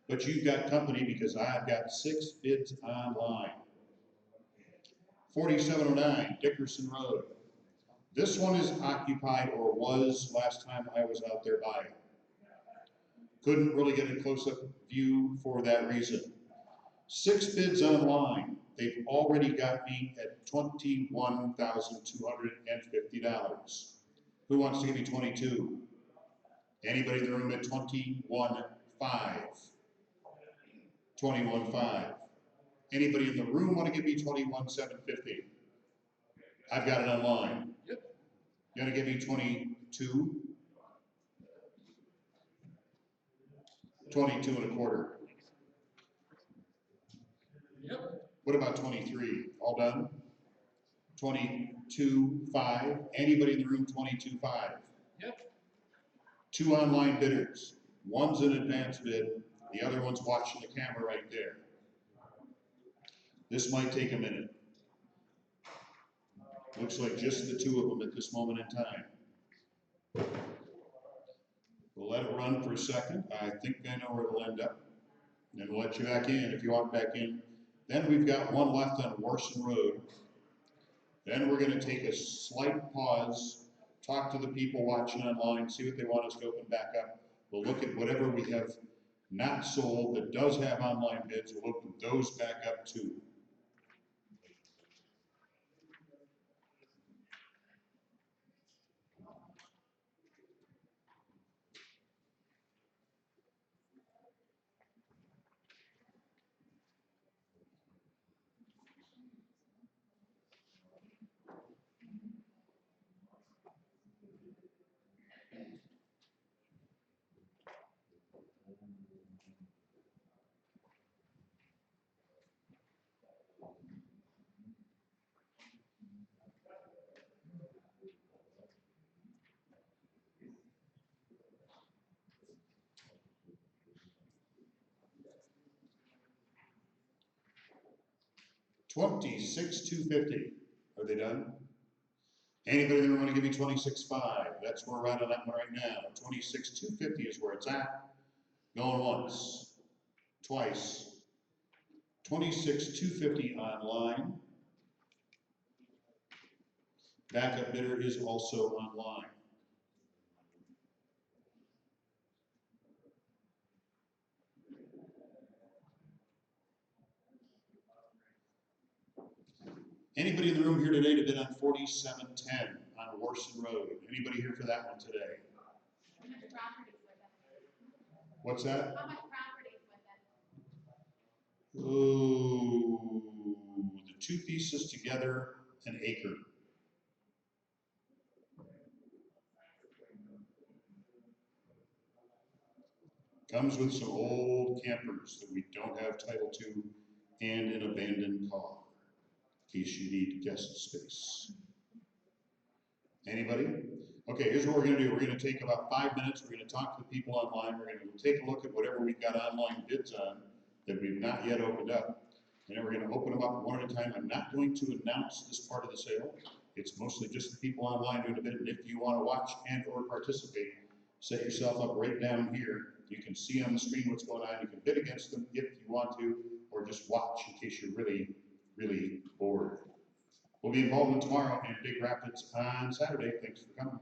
But you've got company because I've got 6 bids online. 4709, Dickerson Road. This one is occupied, or was last time I was out there buying. Couldn't really get a close-up view for that reason. 6 bids online. They've already got me at $21,250. Who wants to give me 22? Anybody in the room at 21,500? 21,500. Anybody in the room want to give me 21,750? I've got it online. Yep. You gonna give me 22? 22 and a quarter. Yep. What about 23? All done? 22,500. Anybody in the room 22,500? Yep. 2 online bidders. One's an advance bid, the other one's watching the camera right there. This might take a minute. Looks like just the 2 of them at this moment in time. We'll let it run for a second. I think I know where it'll end up. Then we'll let you back in if you want back in. Then we've got one left on Warson Road. Then we're going to take a slight pause, talk to the people watching online, see what they want us to open back up. We'll look at whatever we have not sold that does have online bids. We'll open those back up too. $26,250. Are they done? Anybody that want to give me 26,500? That's where we're at on that one right now. 26,250 is where it's at. Going once, twice. 26,250 online. Backup bidder is also online. Anybody in the room here today to bid on 4710 on Warson Road? Anybody here for that one today? How much property with it? What's that? How much property with it? Oh, the 2 pieces together, an acre. Comes with some old campers that we don't have title to and an abandoned car, in case you need guest space. Anybody? Okay, here's what we're gonna do. We're gonna take about 5 minutes. We're gonna talk to the people online. We're gonna take a look at whatever we've got online bids on that we've not yet opened up. And then we're gonna open them up one at a time. I'm not going to announce this part of the sale. It's mostly just the people online doing a bid. And if you wanna watch and or participate, set yourself up right down here. You can see on the screen what's going on. You can bid against them if you want to, or just watch in case you're really, really bored. We'll be involved in tomorrow in Big Rapids on Saturday. Thanks for coming.